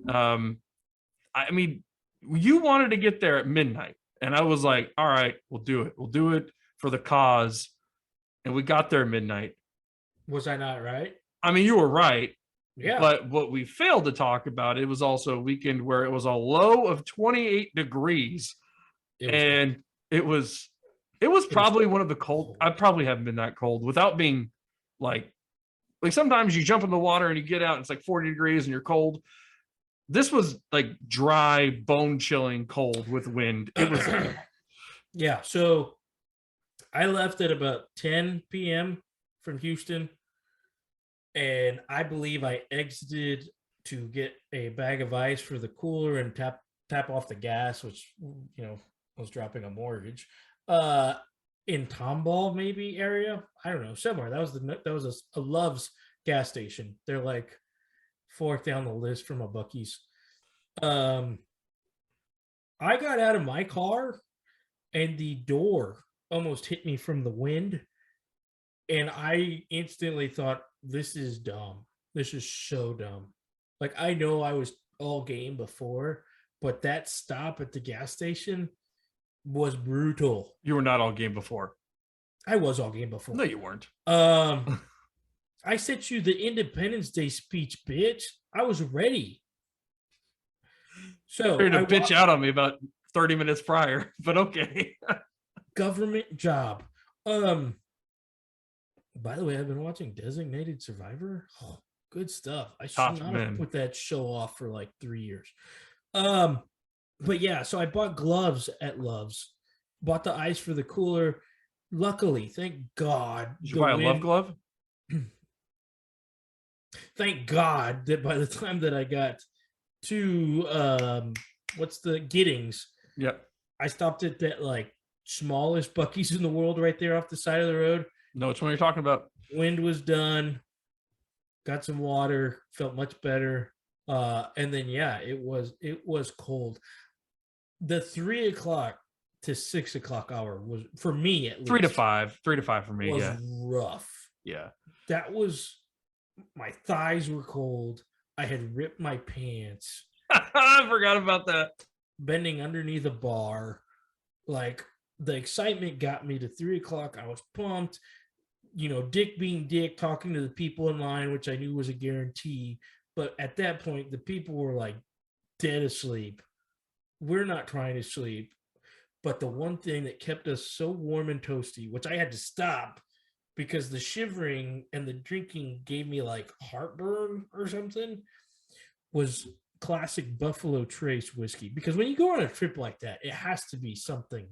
I mean, you wanted to get there at midnight, and I was like, all right, we'll do it. We'll do it for the cause. And we got there at midnight. Was I not right? I mean, you were right. Yeah. But what we failed to talk about, it was also a weekend where it was a low of 28 degrees. It was probably one of the cold. I probably haven't been that cold without being like sometimes you jump in the water and you get out, and it's like 40 degrees and you're cold. This was like dry, bone chilling cold with wind. It was. Yeah. So I left at about 10 p.m. from Houston, and I believe I exited to get a bag of ice for the cooler and tap off the gas, which, was dropping a mortgage. In Tomball maybe area, I don't know, somewhere. That was a Love's gas station. They're like 4th down the list from a Buc-ee's. I got out of my car and the door almost hit me from the wind, and I instantly thought, this is dumb. This is so dumb. Like, I know I was all game before, but that stop at the gas station was brutal. You were not all game before. I was all game before. No, you weren't. I sent you the Independence Day speech, bitch. I was ready. So you're to bitch out on me about 30 minutes prior, but okay. Government job. By the way, I've been watching Designated Survivor. Oh, good stuff. I should not have put that show off for like 3 years. But yeah, so I bought gloves at Love's, bought the ice for the cooler. Luckily, thank God. Did you buy a Love glove? Thank God that by the time that I got to what's the Giddings? Yep. I stopped at that like smallest Buc-ee's in the world right there off the side of the road. Know which one you're talking about. Wind was done. Got some water, felt much better. And then yeah, it was cold. The 3 o'clock to 6 o'clock hour was, for me at least, 3 to 5 for me. Was yeah, rough. Yeah, that was, my thighs were cold. I had ripped my pants. I forgot about that. Bending underneath a bar, like the excitement got me to 3 o'clock. I was pumped. Dick being Dick, talking to the people in line, which I knew was a guarantee. But at that point, the people were like dead asleep. We're not trying to sleep. But the one thing that kept us so warm and toasty, which I had to stop because the shivering and the drinking gave me like heartburn or something, was classic Buffalo Trace whiskey. Because when you go on a trip like that, it has to be something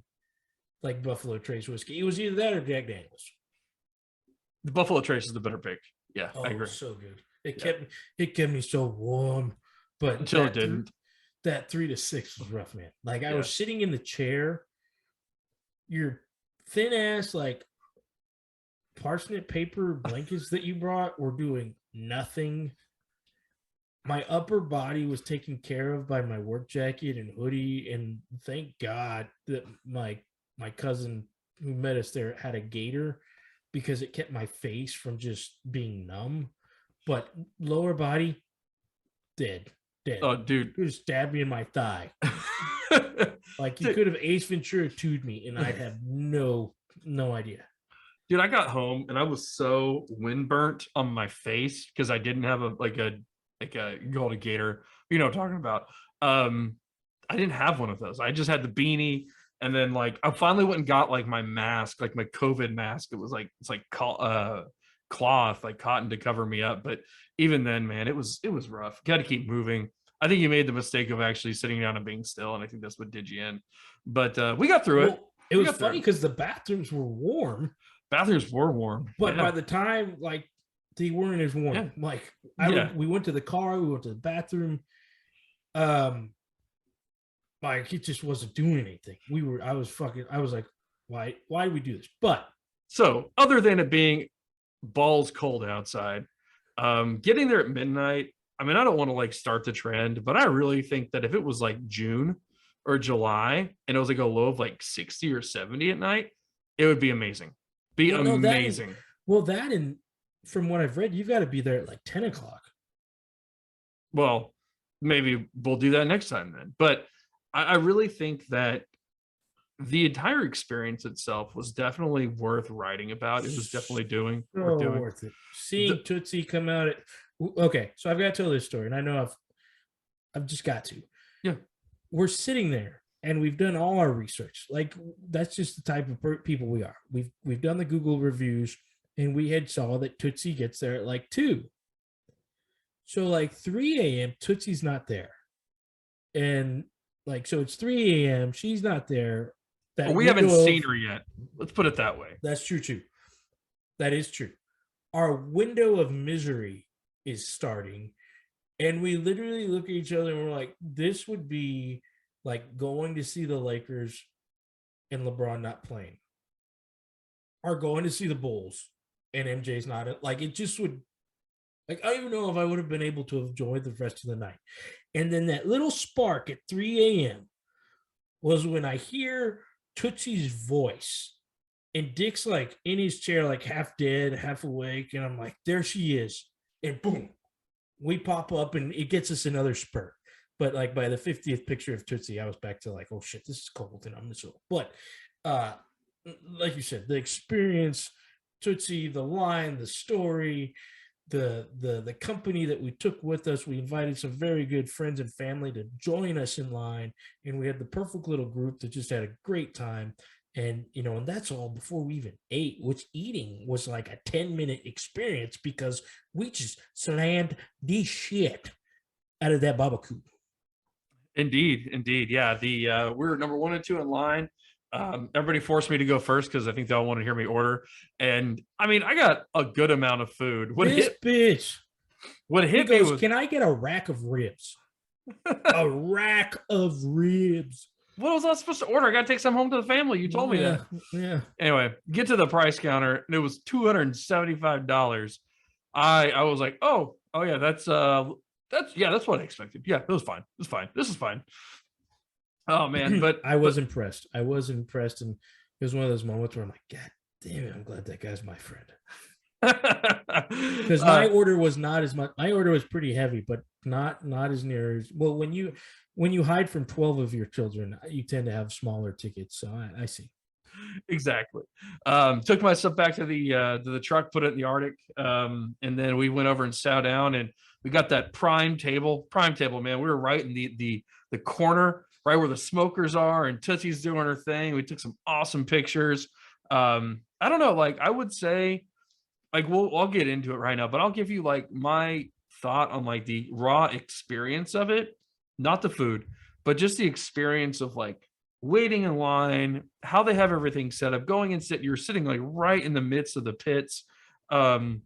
like Buffalo Trace whiskey. It was either that or Jack Daniels. The Buffalo Trace is the better pick. Yeah, I agree. So good. It kept me so warm, but until it didn't. That 3 to 6 was rough, man. Like I was sitting in the chair, your thin ass like parsnip paper blankets that you brought were doing nothing. My upper body was taken care of by my work jacket and hoodie, and thank God that my cousin who met us there had a gator, because it kept my face from just being numb. But lower body, dead. Oh, dude. You could have stabbed me in my thigh. Like you could have Ace Ventura 2'd me, and I'd have no idea. Dude, I got home and I was so windburnt on my face because I didn't have a Golden Gator. You know what I'm talking about. I didn't have one of those. I just had the beanie. And then like I finally went and got like my mask, like my COVID mask. It's like cloth, like cotton to cover me up. But even then, man, it was rough. Got to keep moving. I think you made the mistake of actually sitting down and being still, and I think that's what did you in. But we got through it. It was funny because the bathrooms were warm, Bathrooms were warm. But by the time, like, they weren't as warm. Yeah. Like, we went to the car, we went to the bathroom. Like, it just wasn't doing anything. I was like, why do we do this? But so other than it being balls cold outside, getting there at midnight, I mean, I don't want to like start the trend, but I really think that if it was like June or July and it was like a low of like 60 or 70 at night, it would be amazing. Amazing. That and from what I've read, you've got to be there at like 10 o'clock. Well, maybe we'll do that next time then. But I really think that the entire experience itself was definitely worth writing about. It was definitely worth it. Seeing Tootsie come out okay, so I've got to tell this story, and I know I've just got to. Yeah. We're sitting there and we've done all our research. Like, that's just the type of people we are. We've done the Google reviews, and we had saw that Tootsie gets there at like 2. So like 3 a.m. Tootsie's not there. And like, so it's 3 a.m. She's not there. We haven't seen her yet. Let's put it that way. That's true too. That is true. Our window of misery is starting, and we literally look at each other and we're like, this would be like going to see the Lakers and LeBron not playing, or going to see the Bulls and MJ's not. Like, it just would, like, I don't even know if I would have been able to enjoy the rest of the night. And then that little spark at 3 a.m. was when I hear Tootsie's voice, and Dick's like in his chair, like half dead, half awake, and I'm like, there she is. And boom, we pop up, and it gets us another spurt. But like by the 50th picture of Tootsie, I was back to like, oh shit, this is cold and I'm miserable. But like you said, the experience, Tootsie, the line, the story, the company that we took with us, we invited some very good friends and family to join us in line, and we had the perfect little group that just had a great time. And and that's all before we even ate, which eating was like a 10-minute experience because we just slammed the shit out of that BBQ. Indeed. Yeah, we were number 1 and 2 in line. Everybody forced me to go first because I think they all want to hear me order. And I mean, I got a good amount of food. What hit me was, can I get a rack of ribs? A rack of ribs. What was I supposed to order? I got to take some home to the family. You told me that. Yeah. Anyway, get to the price counter, and it was $275. I was like, oh yeah, that's what I expected. Yeah, it was fine. It's fine. This is fine. Oh man, but I was impressed. And it was one of those moments where I'm like, God damn it, I'm glad that guy's my friend. Because my order was not as much. My order was pretty heavy, but not as near as well. When you hide from 12 of your children, you tend to have smaller tickets. So I see. Exactly. Took myself back to the truck, put it in the Arctic, and then we went over and sat down, and we got that prime table, man. We were right in the corner, right where the smokers are, and Tootsie's doing her thing. We took some awesome pictures. I don't know, like, I would say, like, I'll get into it right now, but I'll give you like my thought on like the raw experience of it, not the food, but just the experience of like waiting in line, how they have everything set up, going and you're sitting like right in the midst of the pits. And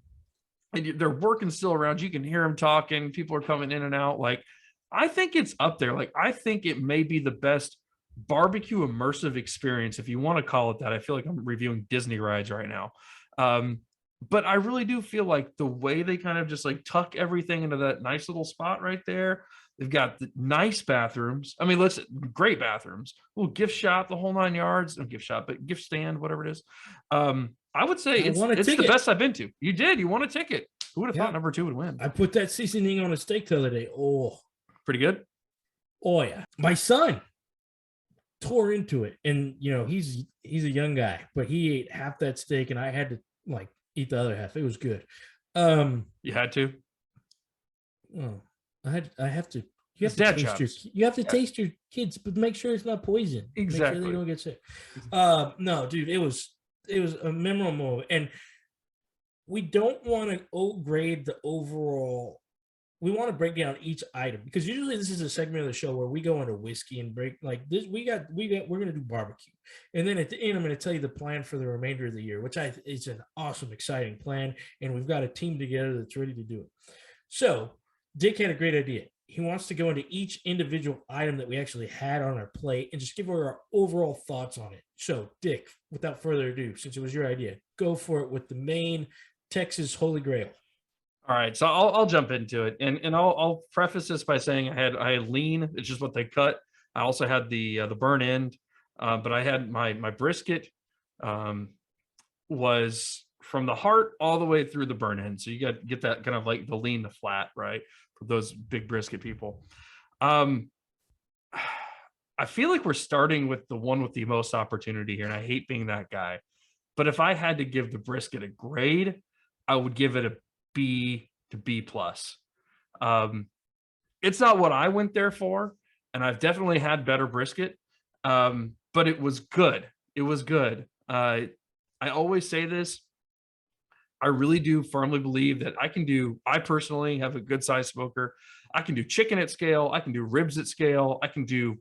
they're working still around. You can hear them talking. People are coming in and out. Like, I think it's up there. Like, I think it may be the best barbecue immersive experience, if you want to call it that. I feel like I'm reviewing Disney rides right now. But I really do feel like the way they kind of just like tuck everything into that nice little spot right there. They've got the nice bathrooms. I mean, great bathrooms. Little gift shop, the whole 9 yards. No gift shop, but gift stand, whatever it is. I would say it's the best I've been to. You did. You won a ticket. Who would have thought number 2 would win? I put that seasoning on a steak the other day. Oh, pretty good. Oh yeah, my son tore into it, and he's a young guy, but he ate half that steak, and I had to like eat the other half. It was good. You had to. Oh, I have to. You have to taste your kids, but make sure it's not poison. Exactly. Make sure they don't get sick. No, dude, it was a memorable moment, and we don't want to grade the overall. we want to break down each item, because usually this is a segment of the show where we go into whiskey and break like this. We're going to do barbecue. And then at the end, I'm going to tell you the plan for the remainder of the year, which is an awesome, exciting plan. And we've got a team together that's ready to do it. So Dick had a great idea. He wants to go into each individual item that we actually had on our plate and just give our overall thoughts on it. So Dick, without further ado, since it was your idea, go for it with the main Texas Holy Grail. All right, so I'll jump into it, and I'll preface this by saying I had lean. It's just what they cut. I also had the burn end, but I had my brisket was from the heart all the way through the burn end. So you got to get that kind of like the lean to flat, right, for those big brisket people. I feel like we're starting with the one with the most opportunity here, and I hate being that guy. But if I had to give the brisket a grade, I would give it a B to B plus. It's not what I went there for, and I've definitely had better brisket, but it was good. It was good. I always say this. I really do firmly believe that I personally have a good size smoker. I can do chicken at scale. I can do ribs at scale. I can do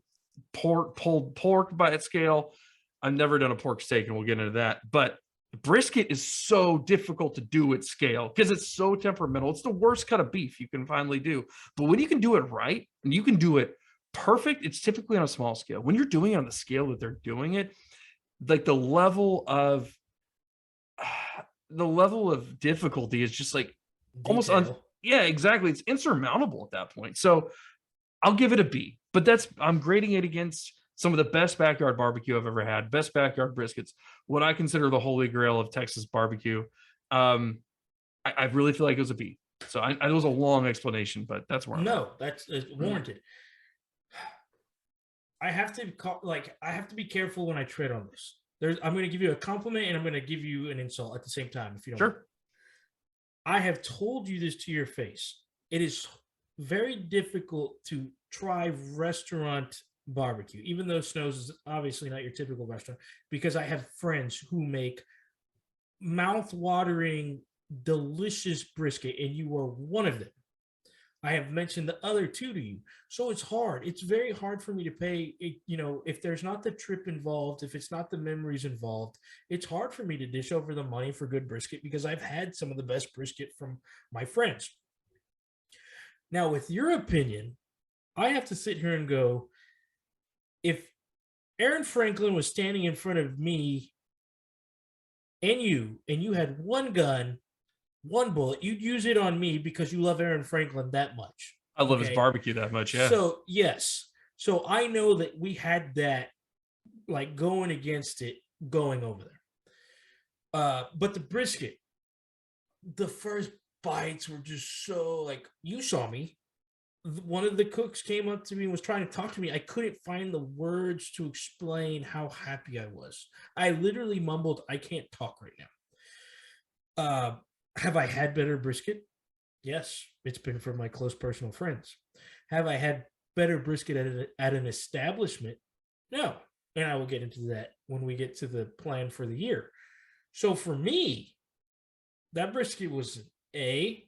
pulled pork by at scale. I've never done a pork steak, and we'll get into that. But brisket is so difficult to do at scale because it's so temperamental. It's the worst cut of beef you can finally do. But when you can do it right and you can do it perfect, it's typically on a small scale. When you're doing it on the scale that they're doing it, like the level of difficulty is just like almost yeah, exactly. It's insurmountable at that point. So I'll give it a B, but I'm grading it against some of the best backyard barbecue I've ever had, best backyard briskets, what I consider the holy grail of Texas barbecue. I really feel like it was a B. So it was a long explanation, but that's where that's warranted. I have to be careful when I tread on this. I'm going to give you a compliment and I'm going to give you an insult at the same time, if you don't mind. I have told you this to your face. It is very difficult to try restaurant barbecue, even though Snow's is obviously not your typical restaurant, because I have friends who make mouth-watering, delicious brisket, and you are one of them. I have mentioned the other two to you. So it's hard. It's very hard for me to pay, if there's not the trip involved, if it's not the memories involved, it's hard for me to dish over the money for good brisket because I've had some of the best brisket from my friends. Now, with your opinion, I have to sit here and go, if Aaron Franklin was standing in front of me and you had one gun, one bullet, you'd use it on me because you love Aaron Franklin that much. I love his barbecue that much, yeah. So, yes. So I know that we had that, like, going against it, going over there. But the brisket, the first bites were just so, like, you saw me. One of the cooks came up to me and was trying to talk to me. I couldn't find the words to explain how happy I was. I literally mumbled, I can't talk right now. Have I had better brisket? Yes, it's been from my close personal friends. Have I had better brisket at an establishment? No. And I will get into that when we get to the plan for the year. So for me, that brisket was an A.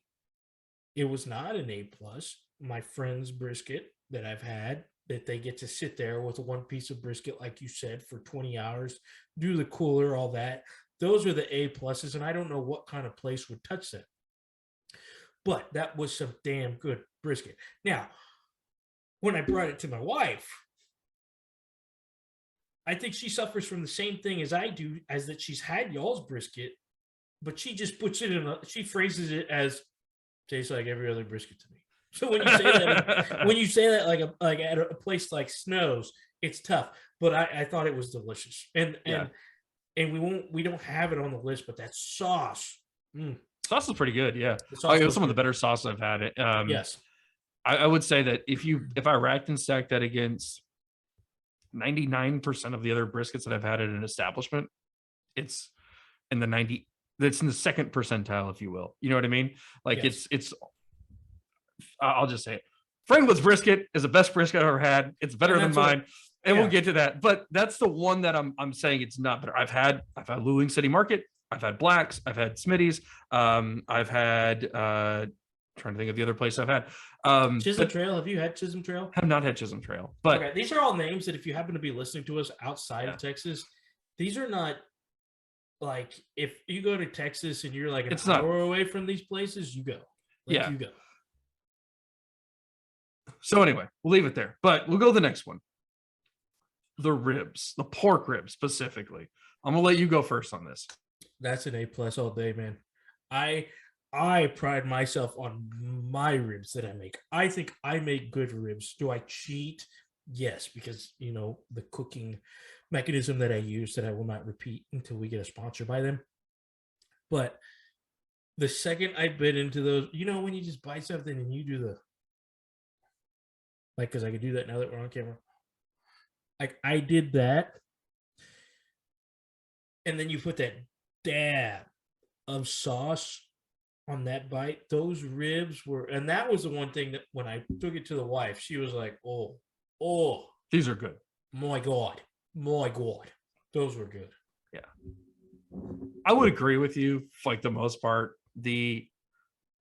It was not an A plus. My friend's brisket that I've had, that they get to sit there with one piece of brisket, like you said, for 20 hours, do the cooler, all that. Those are the A pluses, and I don't know what kind of place would touch that. But that was some damn good brisket. Now, when I brought it to my wife, I think she suffers from the same thing as I do, as that she's had y'all's brisket, but she just puts it she phrases it as tastes like every other brisket to me. So when you say that, like at a place like Snow's, it's tough. But I thought it was delicious, and we don't have it on the list, but that sauce. Sauce is pretty good, yeah. It was some of the better sauce I've had. Yes, I would say that if I racked and stacked that against 99% of the other briskets that I've had at an establishment, it's in the 90. That's in the second percentile, if you will. You know what I mean? Like it's. I'll just say it. Franklin's brisket is the best brisket I've ever had. It's better than mine, and we'll get to that. But that's the one that I'm saying it's not better. I've had Luling City Market. I've had Blacks. I've had Smitty's. I've had trying to think of the other place I've had. Chisholm Trail. Have you had Chisholm Trail? Have not had Chisholm Trail, but okay, these are all names that if you happen to be listening to us outside of Texas, these are not like if you go to Texas and you're like an hour away from these places, you go. You go. So anyway, we'll leave it there, but we'll go to the next one. The ribs, the pork ribs specifically. I'm gonna let you go first on this. That's an A+ all day, man. I pride myself on my ribs that I make. I think I make good ribs. Do I cheat? Yes, because the cooking mechanism that I use that I will not repeat until we get a sponsor by them. But the second I bit into those, when you just buy something and you do the because I could do that now that we're on camera. Like I did that, and then you put that dab of sauce on that bite. Those ribs were, and that was the one thing that when I took it to the wife, she was like, "Oh, these are good. My God, those were good." Yeah, I would agree with you. Like the most part,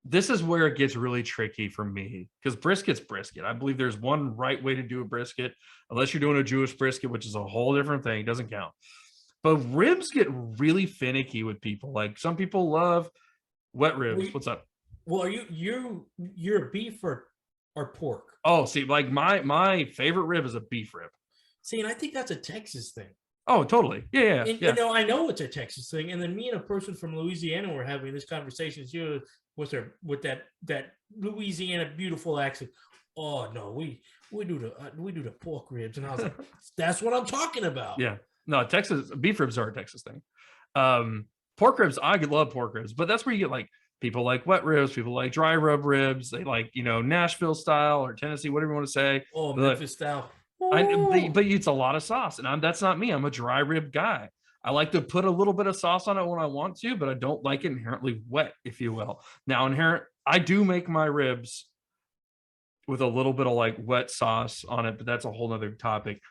this is where it gets really tricky for me because brisket's brisket. I believe there's one right way to do a brisket, unless you're doing a Jewish brisket, which is a whole different thing. It doesn't count. But ribs get really finicky with people. Like some people love wet ribs. What's up? Well, are you're a beef or pork? Oh, see, like my favorite rib is a beef rib. See, and I think that's a Texas thing. Oh, totally. Yeah. I know it's a Texas thing. And then me and a person from Louisiana were having this conversation with that Louisiana beautiful accent. Oh no, we do the pork ribs, and I was like, that's what I'm talking about. Yeah, no, Texas beef ribs are a Texas thing. Pork ribs, I love pork ribs, but that's where you get like people like wet ribs, people like dry rub ribs. They like Nashville style or Tennessee, whatever you want to say. Oh, Memphis style. But it's a lot of sauce, and that's not me. I'm a dry rib guy. I like to put a little bit of sauce on it when I want to, but I don't like it inherently wet, if you will. Now, I do make my ribs with a little bit of like wet sauce on it, but that's a whole nother topic.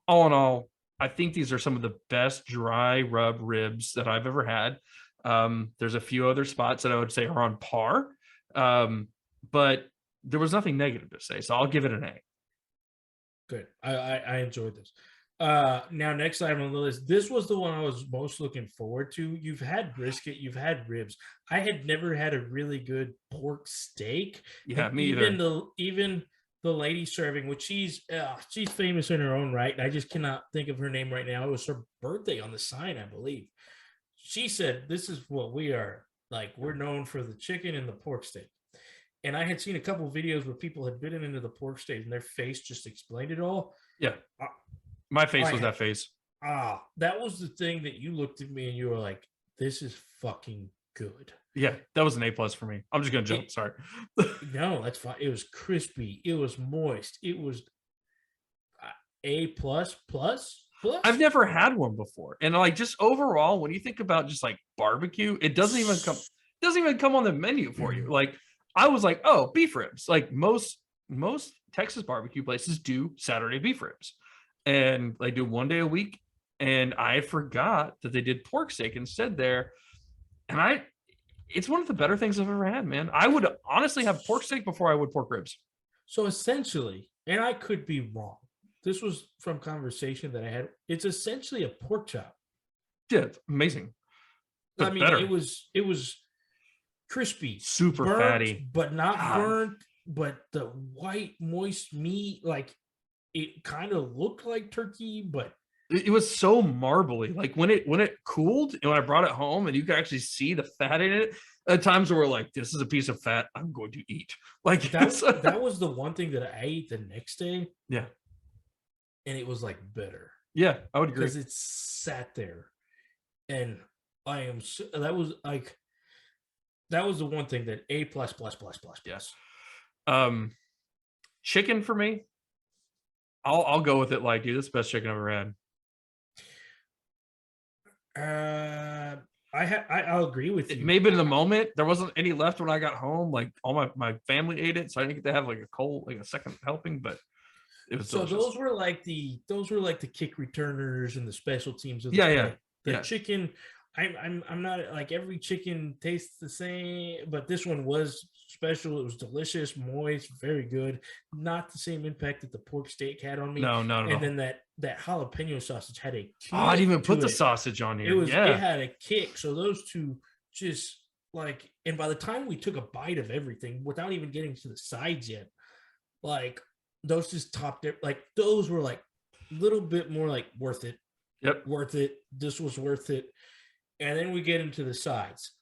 All in all, I think these are some of the best dry rub ribs that I've ever had. There's a few other spots that I would say are on par, but there was nothing negative to say, so I'll give it an A. Good. I enjoyed this. Now, next item on the list. This was the one I was most looking forward to. You've had brisket, you've had ribs. I had never had a really good pork steak. Yeah, me either. Even the lady serving, which she's famous in her own right. I just cannot think of her name right now. It was her birthday on the sign, I believe. She said, "This is what we are like. We're known for the chicken and the pork steak." And I had seen a couple of videos where people had bitten into the pork steak and their face just explained it all. Yeah. My face was that face. That was the thing that you looked at me and you were like, "This is fucking good." Yeah, that was an A+ for me. I'm just gonna jump. Sorry. No, that's fine. It was crispy. It was moist. It was A++. I've never had one before, and like just overall, when you think about just like barbecue, it doesn't even come on the menu for you. Like I was like, oh, beef ribs. Like most Texas barbecue places do Saturday beef ribs, and they do one day a week. And I forgot that they did pork steak instead there, and it's one of the better things I've ever had, man. I would honestly have pork steak before I would pork ribs. So essentially, and I could be wrong, this was from conversation that I had. It's essentially a pork chop. Yeah, it's amazing. But I mean, better. It was crispy, super burnt, fatty, but not burnt. But the white, moist meat, like it kind of looked like turkey, but it was so marbly. Like when it cooled and when I brought it home and you could actually see the fat in it, at times we were like, this is a piece of fat I'm going to eat. Like that was the one thing that I ate the next day. Yeah. And it was like better. Yeah, I would agree. Because it sat there. And that was the one thing that A++++. Yes. Chicken for me, I'll go with it. Like, dude, this is the best chicken I've ever had. I'll agree with you. Maybe in the moment there wasn't any left when I got home. Like all my family ate it, so I didn't get to have like a second helping. But it was delicious. Those were like the kick returners and the special teams of the chicken. I'm not like every chicken tastes the same, but this one was special. It was delicious, moist, very good. Not the same impact that the pork steak had on me. No, not at And all. then that jalapeno sausage had a Oh, I didn't even kick put to the it. sausage on It here. was it Yeah. had a kick. So those two just like, and by the time we took a bite of everything without even getting to the sides yet, like those just topped it. Like those were like a little bit more like worth it. Yep. Worth it. This was worth it. And then we get into the sides.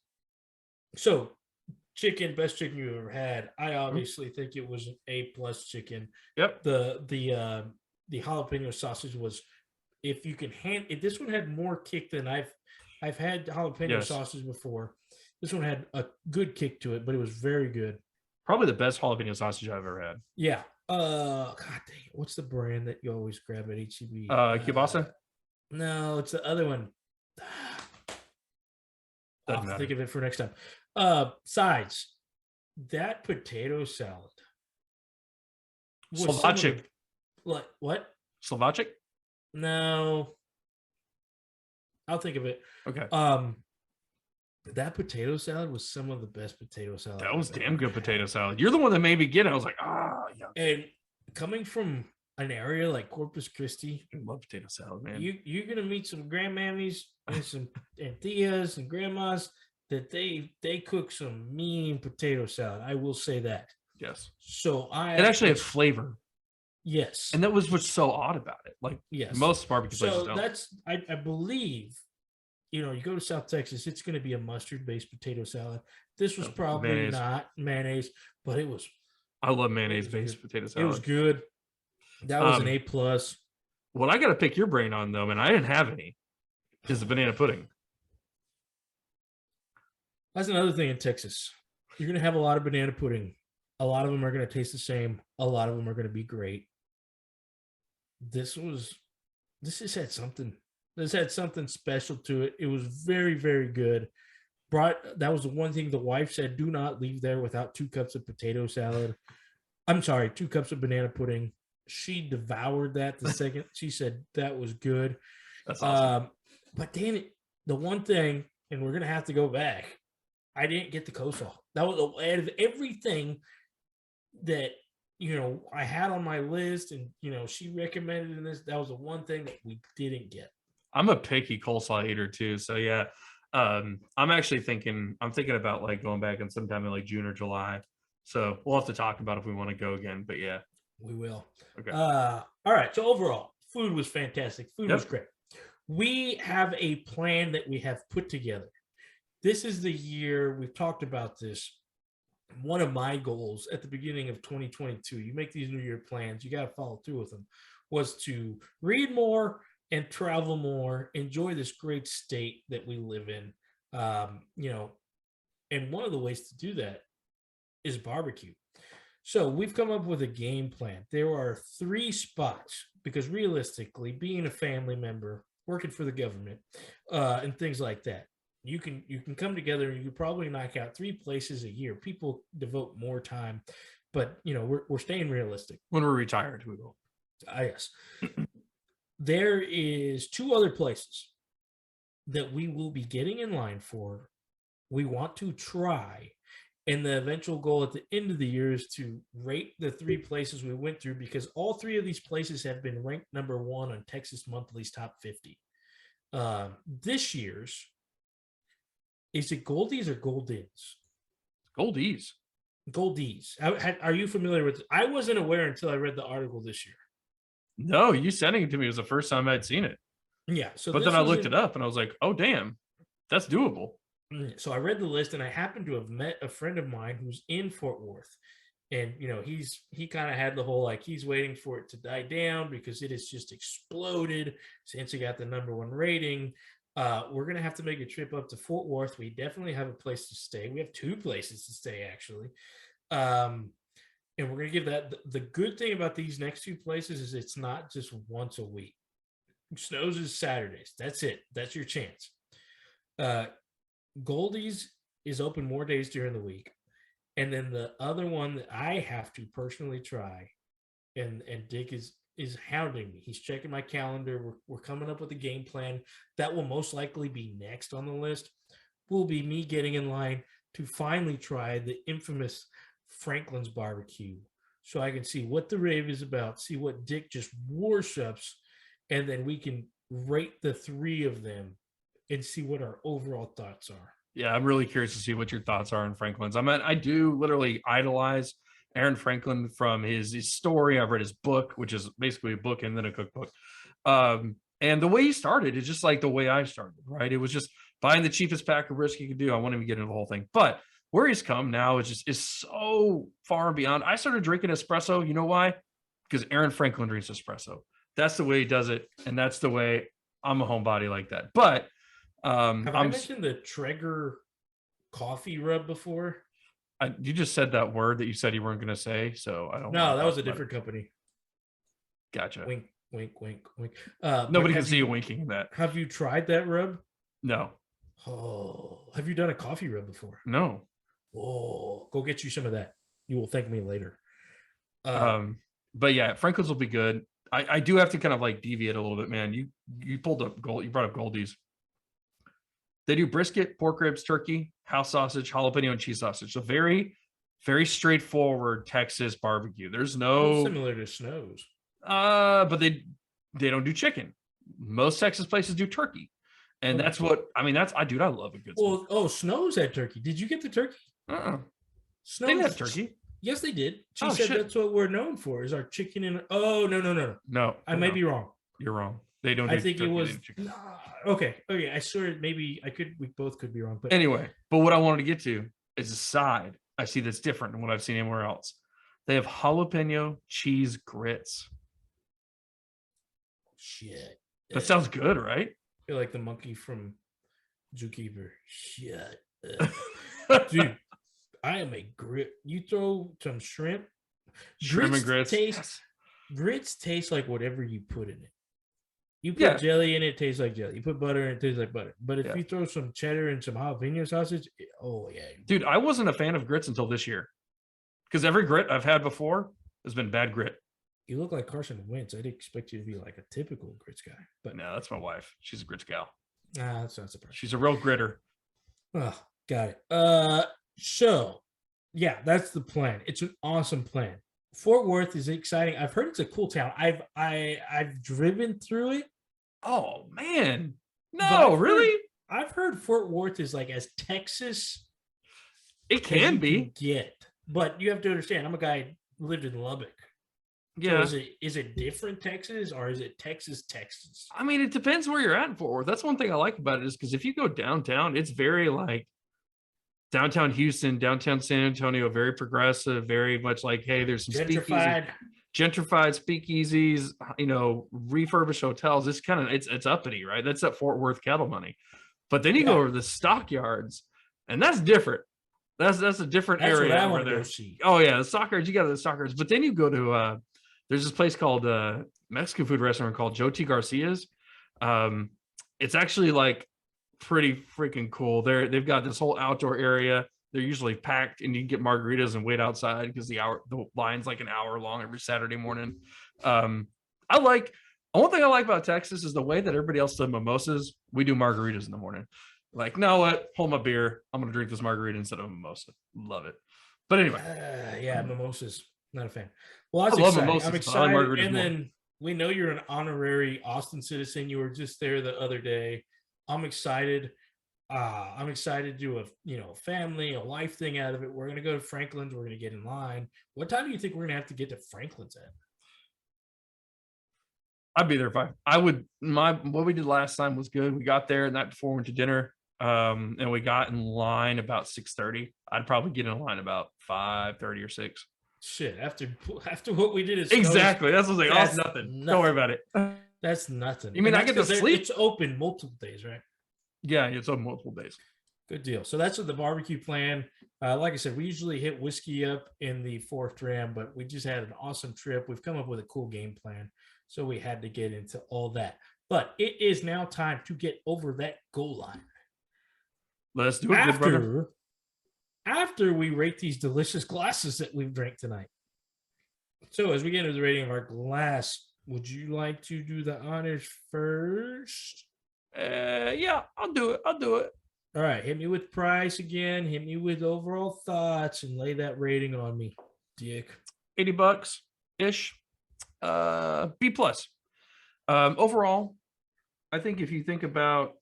So chicken, best chicken you ever had. I obviously think it was an A+ chicken. Yep. The jalapeno sausage was, if you can hand if this one had more kick than I've had jalapeno Yes. sausage before. This one had a good kick to it, but it was very good. Probably the best jalapeno sausage I've ever had. Yeah. God dang it. What's the brand that you always grab at HEB? Kielbasa? No, it's the other one. I'll have to think of it for next time. Sides. That potato salad. Slovacic. Like what? Slovacic? No. I'll think of it. Okay. That potato salad was some of the best potato salad. That was damn good potato salad. You're the one that made me get it. I was like, yeah. And coming from an area like Corpus Christi, I love potato salad, man. you're gonna meet some grandmammies and some and tias and grandmas that they cook some mean potato salad. I will say that. Yes. So it actually had flavor. Yes. And that was what's so odd about it. Like yes. most barbecue places don't. That's I believe, you go to South Texas, it's going to be a mustard-based potato salad. This was probably mayonnaise. not mayonnaise, but it was. I love mayonnaise-based potato salad. It was good. That was an A+. What I got to pick your brain on, though, and I didn't have any, is the banana pudding. That's another thing in Texas. You're going to have a lot of banana pudding. A lot of them are going to taste the same. A lot of them are going to be great. This just had something. This had something special to it. It was very, very good. That was the one thing the wife said, do not leave there without 2 cups of potato salad. I'm sorry, 2 cups of banana pudding. She devoured that the second. She said that was good. That's awesome. But damn it, the one thing, and we're going to have to go back, I didn't get the coleslaw. That was out of everything that, I had on my list and, she recommended in this. That was the one thing that we didn't get. I'm a picky coleslaw eater too. So yeah, I'm thinking about like going back in sometime in like June or July. So we'll have to talk about if we want to go again, but yeah. We will. Okay. All right. So overall, food was fantastic. Food was great. We have a plan that we have put together. This is the year, we've talked about this. One of my goals at the beginning of 2022, you make these New Year plans, you got to follow through with them, was to read more and travel more, enjoy this great state that we live in. And one of the ways to do that is barbecue. So we've come up with a game plan. There are 3 spots because realistically, being a family member, working for the government, and things like that, you can come together and you could probably knock out 3 places a year. People devote more time, but we're staying realistic. When we're retired, we will. Yes. There is 2 other places that we will be getting in line for. We want to try. And the eventual goal at the end of the year is to rate the 3 places we went through, because all 3 of these places have been ranked number 1 on Texas Monthly's top 50. This year's, is it Goldies or Goldins? Goldies. Goldies. Are you familiar with it? I wasn't aware until I read the article this year. No, you sending it to me was the first time I'd seen it. Yeah. But then I looked it up and I was like, oh, damn, that's doable. So I read the list and I happened to have met a friend of mine who's in Fort Worth. And, he kind of had the whole, like, he's waiting for it to die down because it has just exploded since it got the number 1 rating. We're going to have to make a trip up to Fort Worth. We definitely have a place to stay. We have 2 places to stay, actually. And we're going to give that. The good thing about these next 2 places is it's not just once a week. Snows is Saturdays. That's it. That's your chance. Goldies is open more days during the week. And then the other one that I have to personally try, and Dick is is hounding me. He's checking my calendar. We're coming up with a game plan that will most likely be next on the list. Will be me getting in line to finally try the infamous Franklin's barbecue, so I can see what the rave is about, see what Dick just worships, and then we can rate the three of them and see what our overall thoughts are. Yeah, I'm really curious to see what your thoughts are on Franklin's. I do literally idolize Aaron Franklin from his story. I've read his book, which is basically a book and then a cookbook. And the way he started is just like the way I started, right? It was just buying the cheapest pack of risk you could do. I won't even get into the whole thing. But where he's come now is so far and beyond. I started drinking espresso. You know why? Because Aaron Franklin drinks espresso. That's the way he does it. And that's the way I'm a homebody like that. But have I mentioned the Traeger coffee rub before? You just said that word that you said you weren't going to say, so I don't. No, that was a different company. Gotcha. Wink, wink, wink, wink. Nobody can see you winking in that. Have you tried that rub? No. Oh, have you done a coffee rub before? No. Oh, go get you some of that. You will thank me later. But yeah, Franklin's will be good. I do have to kind of like deviate a little bit, man. You pulled up gold. You brought up Goldie's. They do brisket, pork ribs, turkey, house sausage, jalapeno, and cheese sausage. So very, very straightforward Texas barbecue. There's no similar to Snow's. But they don't do chicken. Most Texas places do turkey. And that's what I mean. I love a good. Well, Snow's had turkey. Did you get the turkey? Snow's they didn't have turkey. Yes, they did. She said that's what we're known for is our chicken and no. I may be wrong. You're wrong. They don't. I think it was okay. I swear maybe we both could be wrong. But anyway, but what I wanted to get to is a side I see that's different than what I've seen anywhere else. They have jalapeno cheese grits. Shit. That sounds good, right? I feel like the monkey from Zookeeper. Shit. Dude, I am a grit. You throw some shrimp. Shrimp and grits. Grits taste like whatever you put in it. You put jelly in it, tastes like jelly. You put butter in it, tastes like butter. But if you throw some cheddar and some jalapeno sausage, Dude, I wasn't a fan of grits until this year. Because every grit I've had before has been bad grit. You look like Carson Wentz. I'd expect you to be like a typical grits guy. But no, that's my wife. She's a grits gal. Nah, that's not surprising. She's a real gritter. Oh, got it. So yeah, that's the plan. It's an awesome plan. Fort Worth is exciting. I've heard it's a cool town. I've driven through it. Oh man. No, really? I've heard Fort Worth is like as Texas. It can be. But you have to understand, I'm a guy who lived in Lubbock. Yeah. So is it different Texas or is it Texas? I mean, it depends where you're at in Fort Worth. That's one thing I like about it is because if you go downtown, it's very like downtown Houston, downtown San Antonio, very progressive, very much like, hey, there's some gentrified speakeasies, refurbished hotels. It's kind of it's uppity, right? That's that Fort Worth cattle money. But then you go over the stockyards, and that's different. That's a different area. What I want to go see. Oh yeah, the stockyards. You got the stockyards, but then you go to there's this place called Mexican food restaurant called Joe T. Garcia's. It's actually like pretty freaking cool. They've got this whole outdoor area. They're usually packed, and you can get margaritas and wait outside because the line's like an hour long every Saturday morning. One thing I like about Texas is the way that everybody else does mimosas. We do margaritas in the morning. Like, no, what? Hold my beer. I'm gonna drink this margarita instead of a mimosa. Love it. But anyway, mimosas. Not a fan. Well, I love mimosas. I'm excited. And then we know you're an honorary Austin citizen. You were just there the other day. I'm excited. I'm excited to do a family, a life thing out of it. We're gonna go to Franklin's. We're gonna get in line. What time do you think we're gonna have to get to Franklin's at? I'd be there if I would. What we did last time was good. We got there the night before, went to dinner, and we got in line about 6:30. I'd probably get in line about 5:30 or 6. Shit, after what we did, exactly. That's what I was like. Oh, nothing. Don't worry about it. That's nothing. You mean I get to sleep? It's open multiple days, right? Yeah, it's open multiple days. Good deal. So that's what the barbecue plan. Like I said, we usually hit whiskey up in the 4th Dram, but we just had an awesome trip. We've come up with a cool game plan, so we had to get into all that. But it is now time to get over that goal line. Let's do it, good brother. After we rate these delicious glasses that we've drank tonight. So as we get into the rating of our glass Would you like to do the honors first? Yeah, I'll do it. I'll do it. All right, hit me with price again. Hit me with overall thoughts and lay that rating on me, Dick. $80 ish. B plus. Overall, I think if you think about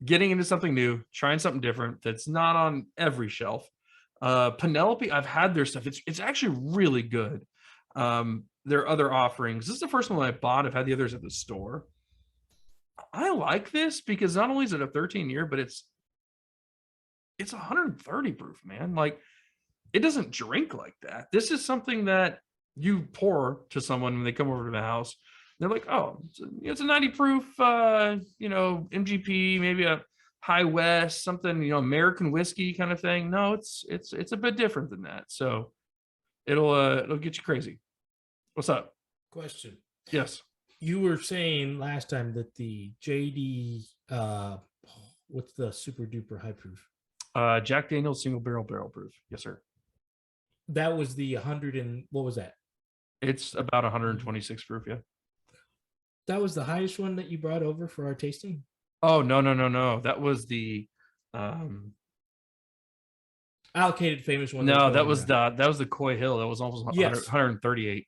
getting into something new, trying something different that's not on every shelf. Penelope, I've had their stuff. It's actually really good. Their other offerings. This is the first one I bought. I've had the others at the store. I like this because not only is it a 13-year, but it's 130 proof, man. Like, it doesn't drink like that. This is something that you pour to someone when they come over to the house. They're like, oh, it's a 90 proof, MGP, maybe a High West, something, American whiskey kind of thing. No, it's a bit different than that. So it'll get you crazy. What's up? Question. Yes. You were saying last time that the JD, what's the super duper high proof? Jack Daniel's single barrel proof. Yes, sir. That was the 100 and what was that? It's about 126 proof. Yeah. That was the highest one that you brought over for our tasting? Oh, no. That was the allocated famous one. No, that was the Coy Hill. That was almost 138.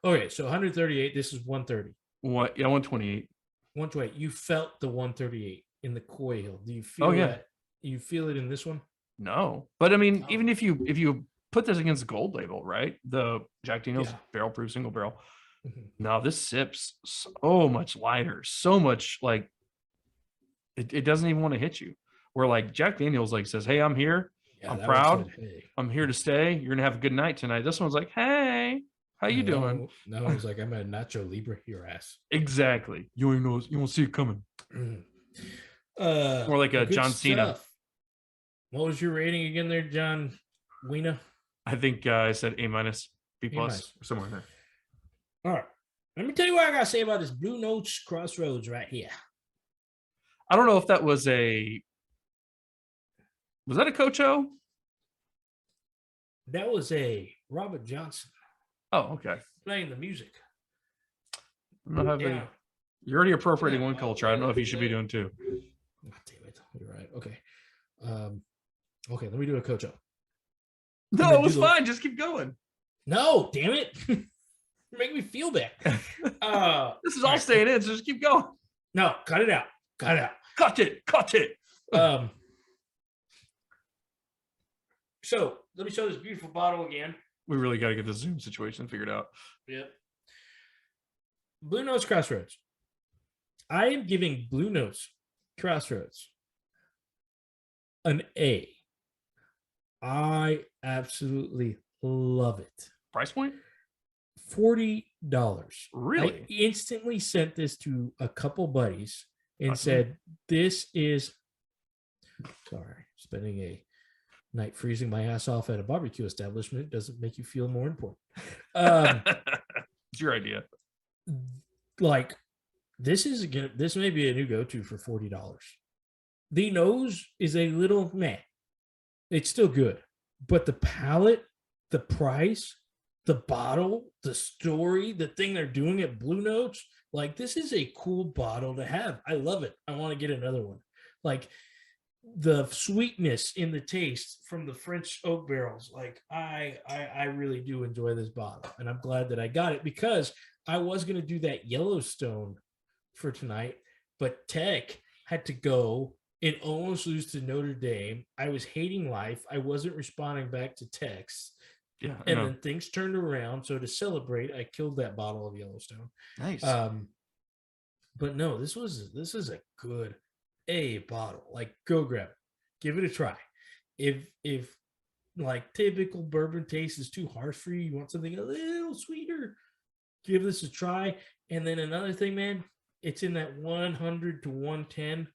Okay, so 138. This is 130. What? Yeah, 128. 128. You felt the 138 in the Coy Hill. Do you feel that? You feel it in this one? No, but I mean, even if you put this against Gold Label, right? The Jack Daniel's barrel proof single barrel. Mm-hmm. Now this sips so much lighter, so much like it doesn't even want to hit you. Where like Jack Daniel's like says, "Hey, I'm here. I'm proud. Said, hey. I'm here to stay. You're gonna have a good night tonight." This one's like, "Hey, how you doing?" No, it's like, I'm a Nacho Libre your ass. Exactly. You ain't know. You won't see it coming. More like a John Cena. What was your rating again there, John Weena? I think I said A minus, B plus, somewhere in there. All right. Let me tell you what I gotta say about this Blue Notes Crossroads right here. I don't know if that was that a Coach O? That was a Robert Johnson. Oh, okay. Playing the music. I'm not having. You're already appropriating one culture. I don't know if you should be doing two. Oh, damn it! You're right. Okay. Okay. Let me do a Coach O. No, it was fine. Just keep going. No, damn it! Make me feel bad. This is all staying in, so just keep going. No, cut it out. Cut it out. Cut it. So let me show this beautiful bottle again. We really got to get the Zoom situation figured out. Yep. Blue Notes Crossroads. I am giving Blue Notes Crossroads an A. I absolutely love it. Price point? $40. Really? I instantly sent this to a couple buddies and said, this is, sorry, spending a night freezing my ass off at a barbecue establishment doesn't make you feel more important. It's your idea. Like, this may be a new go-to for $40. The nose is a little meh. It's still good, but the palette, the price, the bottle, the story, the thing they're doing at Blue Notes, like, this is a cool bottle to have. I love it. I want to get another one. Like, the sweetness in the taste from the French oak barrels, like, I really do enjoy this bottle, and I'm glad that I got it because I was going to do that Yellowstone for tonight, but Tech had to go and almost lose to Notre Dame. I was hating life. I wasn't responding back to texts. Yeah, and then things turned around. So to celebrate, I killed that bottle of Yellowstone. Nice. But no, this is a good A bottle. Like, go grab it, give it a try. If like typical bourbon taste is too harsh for you, you want something a little sweeter, give this a try. And then another thing, man, it's in that 100 to 110.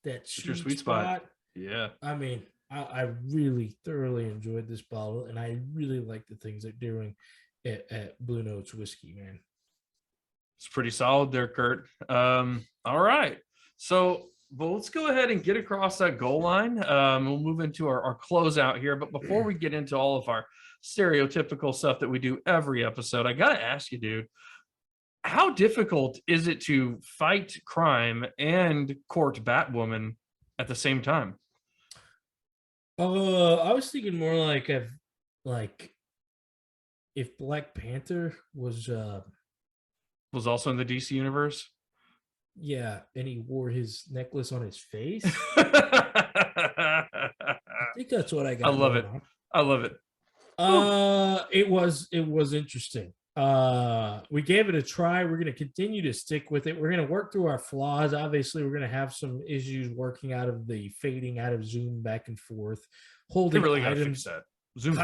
That's your sweet spot. Yeah. I mean, I really thoroughly enjoyed this bottle, and I really like the things they're doing at Blue Notes Whiskey, man. It's pretty solid there, Kurt. All right. So, well, let's go ahead and get across that goal line. We'll move into our closeout here. But before we get into all of our stereotypical stuff that we do every episode. I gotta ask you, dude, how difficult is it to fight crime and court Batwoman at the same time? I was thinking more like if Black Panther was Was also in the DC universe. yeah, and he wore his necklace on his face. I think that's what I got. I love it. On. I love it. It was interesting. We gave it a try. We're going to continue to stick with it. We're going to work through our flaws. Obviously, we're going to have some issues working out of the fading out of zoom back and forth, holding really items, that. Zoom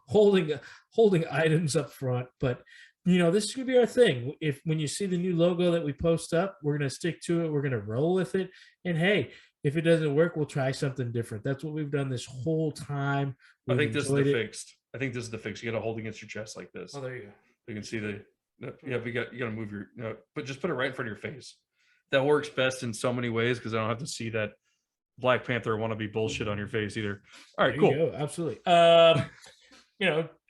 holding items up front. But this is going to be our thing. If when you see the new logo that we post up, we're going to stick to it. We're going to roll with it. And hey, if it doesn't work, we'll try something different. That's what we've done this whole time. I think this is the fixed. I think this is the fix. You got to hold against your chest like this. Oh, there you go. You can see but you got to move but just put it right in front of your face. That works best in so many ways because I don't have to see that Black Panther wannabe bullshit on your face either. All right, cool. Absolutely.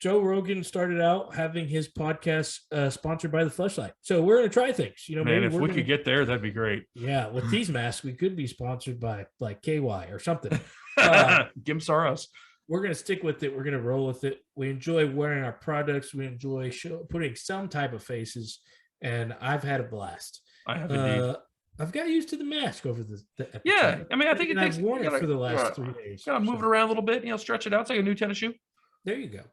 Joe Rogan started out having his podcast sponsored by the Fleshlight. So we're going to try things. Man, if we could get there, that'd be great. Yeah, with these masks, we could be sponsored by like KY or something. Gimstar us. We're going to stick with it. We're going to roll with it. We enjoy wearing our products. We enjoy putting some type of faces, and I've had a blast. I have indeed. I've got used to the mask over the episode. Yeah, I mean, I think I've worn it for the last 3 days. Got to move it around a little bit, stretch it out. It's like a new tennis shoe. There you go.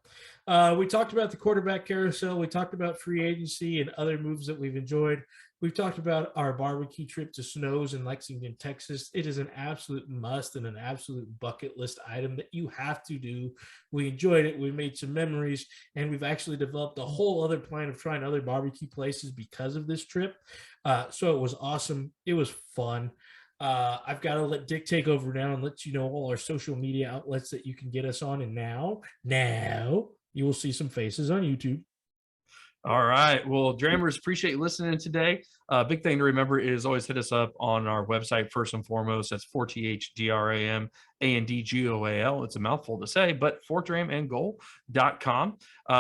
We talked about the quarterback carousel. We talked about free agency and other moves that we've enjoyed. We've talked about our barbecue trip to Snows in Lexington, Texas. It is an absolute must and an absolute bucket list item that you have to do. We enjoyed it. We made some memories, and we've actually developed a whole other plan of trying other barbecue places because of this trip. So it was awesome. It was fun. I've got to let Dick take over now and let you know all our social media outlets that you can get us on. And now you will see some faces on YouTube. All right. Well, Drammers, appreciate you listening today. Big thing to remember is always hit us up on our website first and foremost. That's 4THDRAMANDGOAL. It's a mouthful to say, but fortramandgoal.com.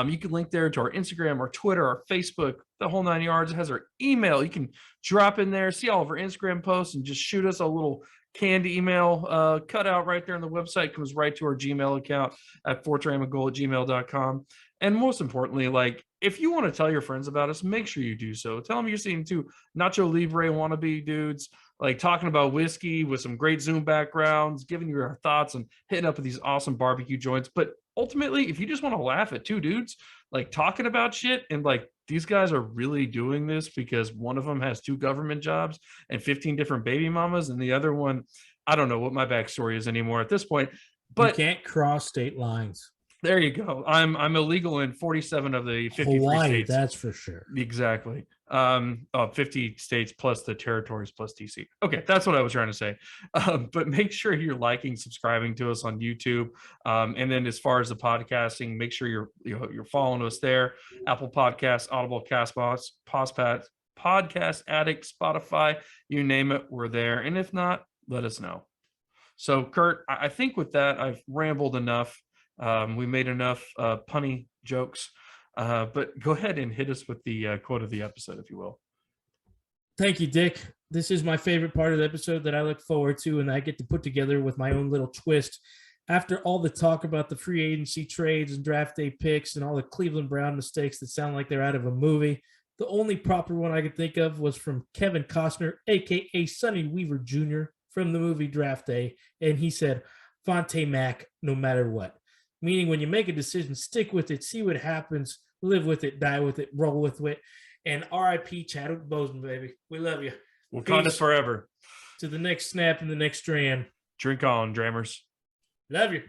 You can link there to our Instagram, our Twitter, our Facebook, the whole 9 yards. It has our email. You can drop in there, see all of our Instagram posts, and just shoot us a little canned email cut out right there on the website. Comes right to our Gmail account at fortramandgoal@gmail.com. And most importantly, if you want to tell your friends about us, make sure you do so. Tell them you're seeing two Nacho Libre wannabe dudes, talking about whiskey with some great Zoom backgrounds, giving you our thoughts and hitting up with these awesome barbecue joints. But ultimately, if you just want to laugh at two dudes, talking about shit and these guys are really doing this because one of them has 2 government jobs and 15 different baby mamas. And the other one, I don't know what my backstory is anymore at this point, but you can't cross state lines. There you go. I'm illegal in 47 of the 53 Hawaii, states. That's for sure. Exactly. 50 states plus the territories plus DC. Okay, that's what I was trying to say. But make sure you're liking, subscribing to us on YouTube. And then as far as the podcasting, make sure you're following us there. Apple Podcasts, Audible, Castbox, Podcast Addict, Spotify, you name it, we're there. And if not, let us know. So, Kurt, I think with that, I've rambled enough. We made enough punny jokes, but go ahead and hit us with the quote of the episode, if you will. Thank you, Dick. This is my favorite part of the episode that I look forward to, and I get to put together with my own little twist. After all the talk about the free agency trades and draft day picks and all the Cleveland Brown mistakes that sound like they're out of a movie, the only proper one I could think of was from Kevin Costner, a.k.a. Sonny Weaver Jr. from the movie Draft Day, and he said, Fonte Mac, no matter what. Meaning when you make a decision, stick with it, see what happens, live with it, die with it, roll with it. And R.I.P. Chadwick Boseman, baby. We love you. Wakanda forever. To the next snap and the next strand. Drink on, Drammers. Love you.